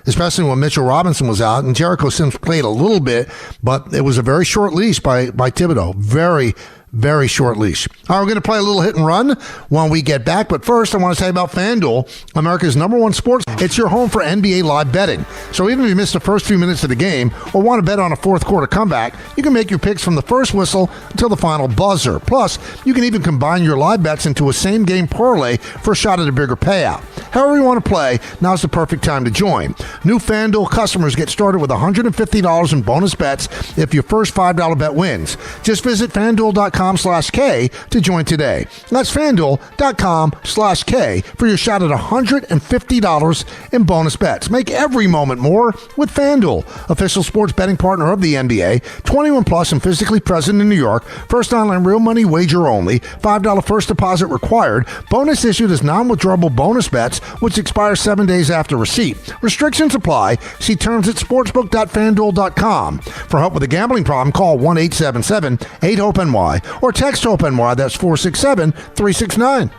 especially when Mitchell Robinson was out. And Jericho Sims played a little bit, but it was a very short leash by Thibodeau. Very, very short leash. All right, we're going to play a little hit and run when we get back. But first, I want to tell you about FanDuel, America's #1 sports. It's your home for NBA live betting. So even if you missed the first few minutes of the game or want to bet on a fourth quarter comeback, you can make your picks from the first whistle until the final buzzer. Plus, you can even combine your live bets into a same-game parlay for a shot at a bigger payout. However you want to play, now's the perfect time to join. New FanDuel customers get started with $150 in bonus bets if your first $5 bet wins. Just visit FanDuel.com/K to join today. That's FanDuel.com/K for your shot at $150 in bonus bets. Make every moment more with FanDuel, official sports betting partner of the NBA. 21 plus and physically present in New York. First online real money wager only. $5 first deposit required. Bonus issued as non-withdrawable bonus bets, which expire 7 days after receipt. Restrictions apply. See terms at sportsbook.fanduel.com. For help with a gambling problem, call 1-877-8-HOPE-NY or text HOPE-NY. That's 467-369.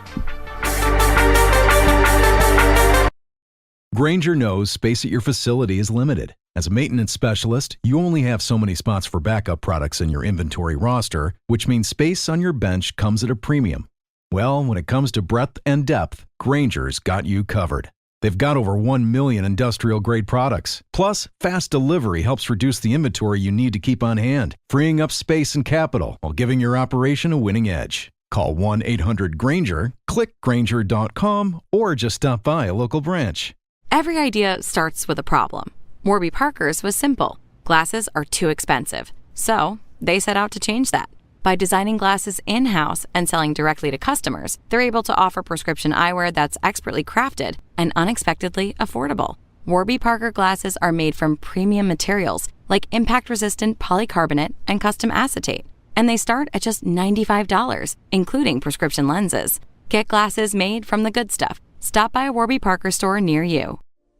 Grainger knows space at your facility is limited. As a maintenance specialist, you only have so many spots for backup products in your inventory roster, which means space on your bench comes at a premium. Well, when it comes to breadth and depth, Grainger's got you covered. They've got over 1 million industrial-grade products. Plus, fast delivery helps reduce the inventory you need to keep on hand, freeing up space and capital while giving your operation a winning edge. Call 1-800-GRANGER, click Grainger.com, or just stop by a local branch. Every idea starts with a problem. Warby Parker's was simple. Glasses are too expensive. So, they set out to change that. By designing glasses in-house and selling directly to customers, they're able to offer prescription eyewear that's expertly crafted and unexpectedly affordable. Warby Parker glasses are made from premium materials like impact-resistant polycarbonate and custom acetate. And they start at just $95, including prescription lenses. Get glasses made from the good stuff. Stop by a Warby Parker store near you.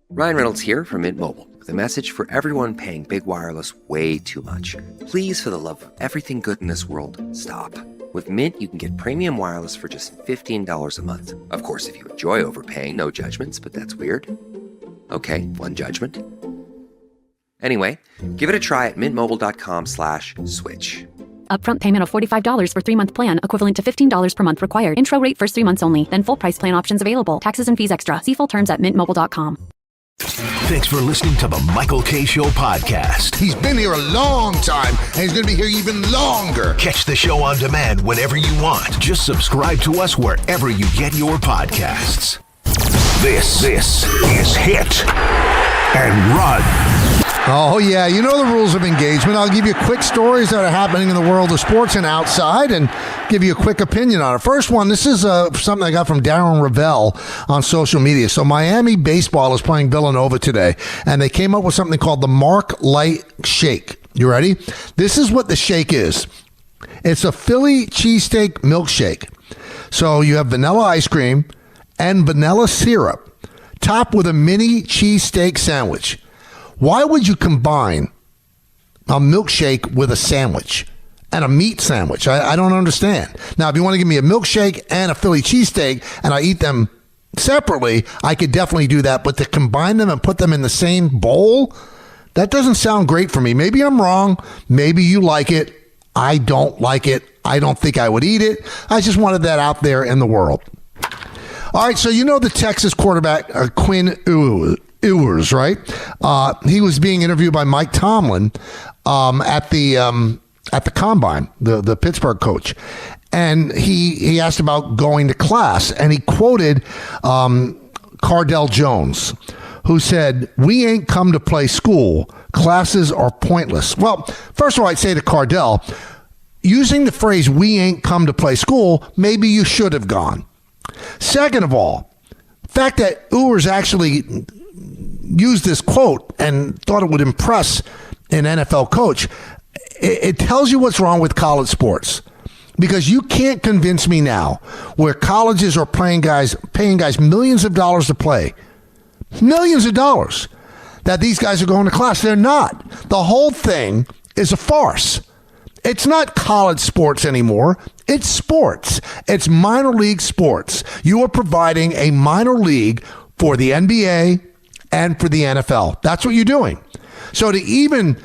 Ryan Reynolds here from Mint Mobile with a message for everyone paying big wireless way too much. Please, for the love of everything good in this world, stop. With Mint, you can get premium wireless for just $15 a month. Of course, if you enjoy overpaying, no judgments, but that's weird. Okay, one judgment. Anyway, give it a try at mintmobile.com/switch. Upfront payment of $45 for 3-month plan, equivalent to $15 per month required. Intro rate first 3 months only, then full price plan options available. Taxes and fees extra. See full terms at mintmobile.com. Thanks for listening to the Michael K. Show podcast. He's been here a long time, and he's going to be here even longer. Catch the show on demand whenever you want. Just subscribe to us wherever you get your podcasts. This is Hit and Run. Oh, yeah. You know the rules of engagement. I'll give you quick stories that are happening in the world of sports and outside and give you a quick opinion on it. First one, this is something I got from Darren Ravel on social media. So Miami baseball is playing Villanova today, and they came up with something called the Mark Light Shake. You ready? This is what the shake is. It's a Philly cheesesteak milkshake. So you have vanilla ice cream and vanilla syrup topped with a mini cheesesteak sandwich. Why would you combine a milkshake with a sandwich and a meat sandwich? I don't understand. Now, if you want to give me a milkshake and a Philly cheesesteak and I eat them separately, I could definitely do that. But to combine them and put them in the same bowl, that doesn't sound great for me. Maybe I'm wrong. Maybe you like it. I don't like it. I don't think I would eat it. I just wanted that out there in the world. All right, so you know the Texas quarterback, Quinn Ewers, right? He was being interviewed by Mike Tomlin at the combine, the Pittsburgh coach, and he asked about going to class, and he quoted Cardell Jones, who said, "We ain't come to play school. Classes are pointless." Well, first of all, I'd say to Cardell, using the phrase "we ain't come to play school," maybe you should have gone. Second of all, the fact that Ewers actually used this quote and thought it would impress an NFL coach, it tells you what's wrong with college sports. Because you can't convince me now, where colleges are paying guys millions of dollars to play, millions of dollars, that these guys are going to class. They're not. The whole thing is a farce. It's not college sports anymore. It's sports. It's minor league sports. You are providing a minor league for the NBA and for the NFL. That's what you're doing. So to even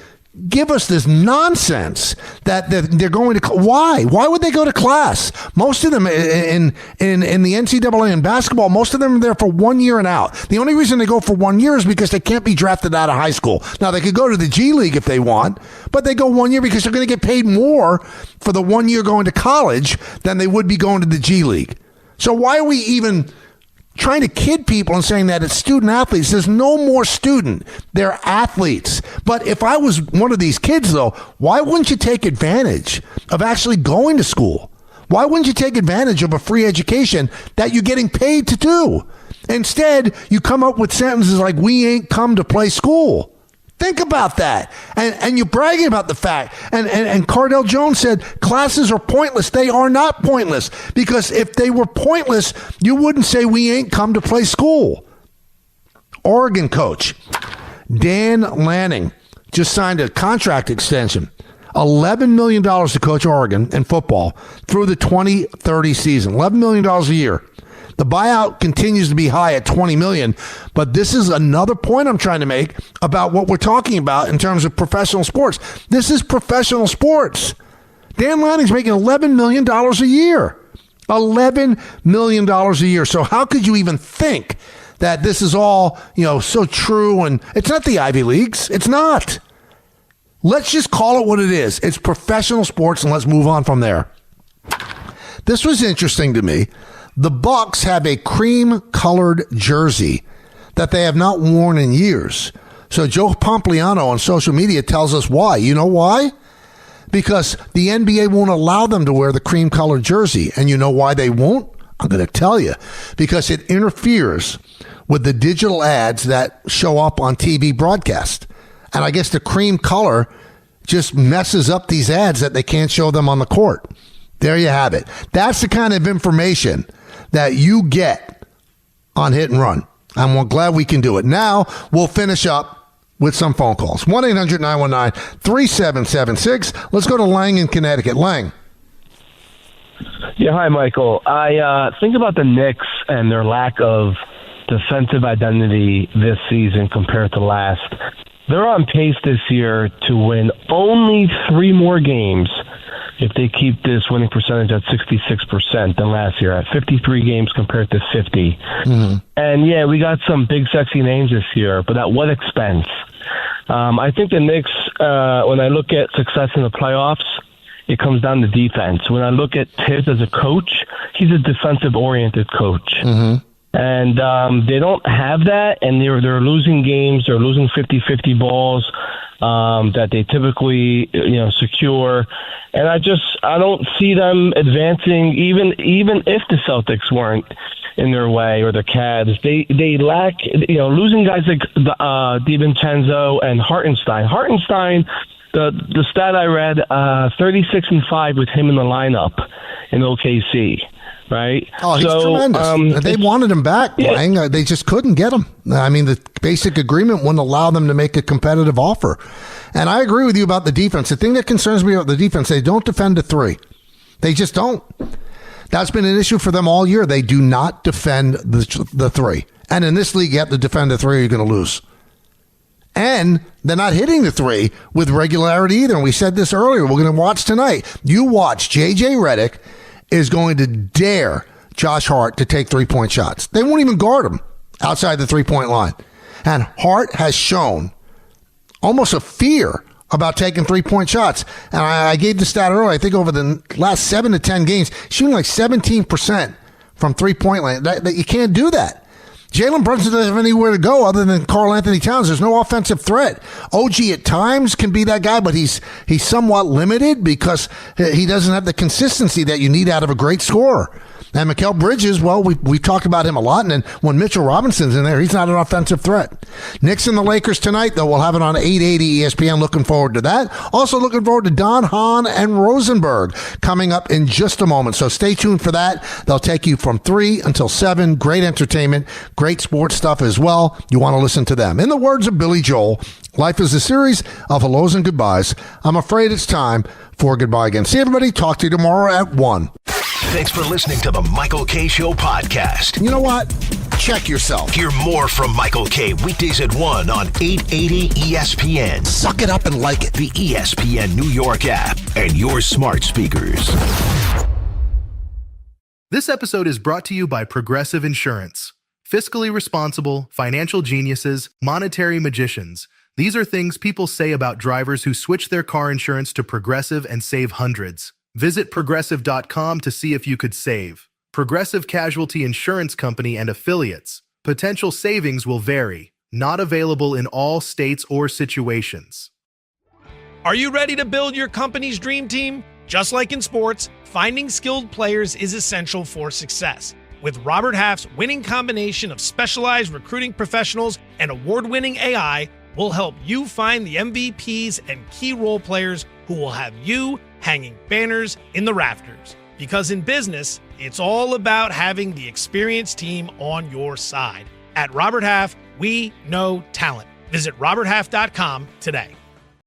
give us this nonsense that they're going to, why would they go to class? Most of them in the NCAA in basketball, most of them are there for 1 year and out. The only reason they go for 1 year is because they can't be drafted out of high school. Now they could go to the G League if they want, but they go 1 year because they're going to get paid more for the 1 year going to college than they would be going to the G League. So why are we even trying to kid people and saying that it's student athletes? There's no more student. They're athletes. But if I was one of these kids, though, why wouldn't you take advantage of actually going to school? Why wouldn't you take advantage of a free education that you're getting paid to do? Instead, you come up with sentences like, "We ain't come to play school." Think about that. And you're bragging about the fact. And Cardell Jones said classes are pointless. They are not pointless, because if they were pointless, you wouldn't say "we ain't come to play school." Oregon coach Dan Lanning just signed a contract extension, $11 million to coach Oregon in football through the 2030 season, $11 million a year. The buyout continues to be high at $20 million, but this is another point I'm trying to make about what we're talking about in terms of professional sports. This is professional sports. Dan Lanning's making $11 million a year. $11 million a year. So how could you even think that this is all, so true, and it's not the Ivy Leagues. It's not. Let's just call it what it is. It's professional sports, and let's move on from there. This was interesting to me. The Bucks have a cream-colored jersey that they have not worn in years. So Joe Pompliano on social media tells us why. You know why? Because the NBA won't allow them to wear the cream-colored jersey. And you know why they won't? I'm going to tell you. Because it interferes with the digital ads that show up on TV broadcast. And I guess the cream color just messes up these ads that they can't show them on the court. There you have it. That's the kind of information that you get on Hit and Run. I'm glad we can do it. Now we'll finish up with some phone calls. 1-800-919-3776. Let's go to Lang in Connecticut. Lang. Yeah, hi, Michael. I think about the Knicks and their lack of defensive identity this season compared to last. They're on pace this year to win only 3 more games if they keep this winning percentage at 66% than last year, at 53 games compared to 50. Mm-hmm. And, yeah, we got some big, sexy names this year, but at what expense? I think the Knicks, when I look at success in the playoffs, it comes down to defense. When I look at Tibbs as a coach, he's a defensive-oriented coach. Mm-hmm. And they don't have that, and they're losing games. They're losing 50-50 balls that they typically secure. And I don't see them advancing, even if the Celtics weren't in their way, or the Cavs. They lack, losing guys like DiVincenzo and Hartenstein. Hartenstein, the stat I read, 36-5 with him in the lineup in OKC. Right? Oh, he's tremendous. They wanted him back, yeah. They just couldn't get him. I mean, the basic agreement wouldn't allow them to make a competitive offer. And I agree with you about the defense. The thing that concerns me about the defense, they don't defend a 3. They just don't. That's been an issue for them all year. They do not defend the 3. And in this league, you have to defend the 3 or you're going to lose. And they're not hitting the 3 with regularity either. And we said this earlier. We're going to watch tonight. You watch J.J. Redick is going to dare Josh Hart to take 3-point shots. They won't even guard him outside the 3-point line. And Hart has shown almost a fear about taking 3-point shots. And I gave the stat earlier. I think over the last 7 to 10 games, shooting like 17% from 3-point line. That you can't do that. Jalen Brunson doesn't have anywhere to go other than Karl Anthony Towns. There's no offensive threat. OG at times can be that guy, but he's somewhat limited because he doesn't have the consistency that you need out of a great scorer. And Mikal Bridges, well, we talked about him a lot, and then when Mitchell Robinson's in there, he's not an offensive threat. Knicks and the Lakers tonight, though, we'll have it on 880 ESPN. Looking forward to that. Also looking forward to Don Hahn and Rosenberg coming up in just a moment. So stay tuned for that. They'll take you from 3 until 7. Great entertainment, great sports stuff as well. You want to listen to them. In the words of Billy Joel, life is a series of hellos and goodbyes. I'm afraid it's time for a goodbye again. See everybody. Talk to you tomorrow at 1. Thanks for listening to the Michael K. Show podcast. You know what? Check yourself. Hear more from Michael K. weekdays at 1 on 880 ESPN. Suck it up and like it. The ESPN New York app and your smart speakers. This episode is brought to you by Progressive Insurance. Fiscally responsible, financial geniuses, monetary magicians. These are things people say about drivers who switch their car insurance to Progressive and save hundreds. Visit Progressive.com to see if you could save. Progressive Casualty Insurance Company and Affiliates. Potential savings will vary. Not available in all states or situations. Are you ready to build your company's dream team? Just like in sports, finding skilled players is essential for success. With Robert Half's winning combination of specialized recruiting professionals and award-winning AI, we'll help you find the MVPs and key role players who will have you hanging banners in the rafters. Because in business, it's all about having the experienced team on your side. At Robert Half, we know talent. Visit roberthalf.com today.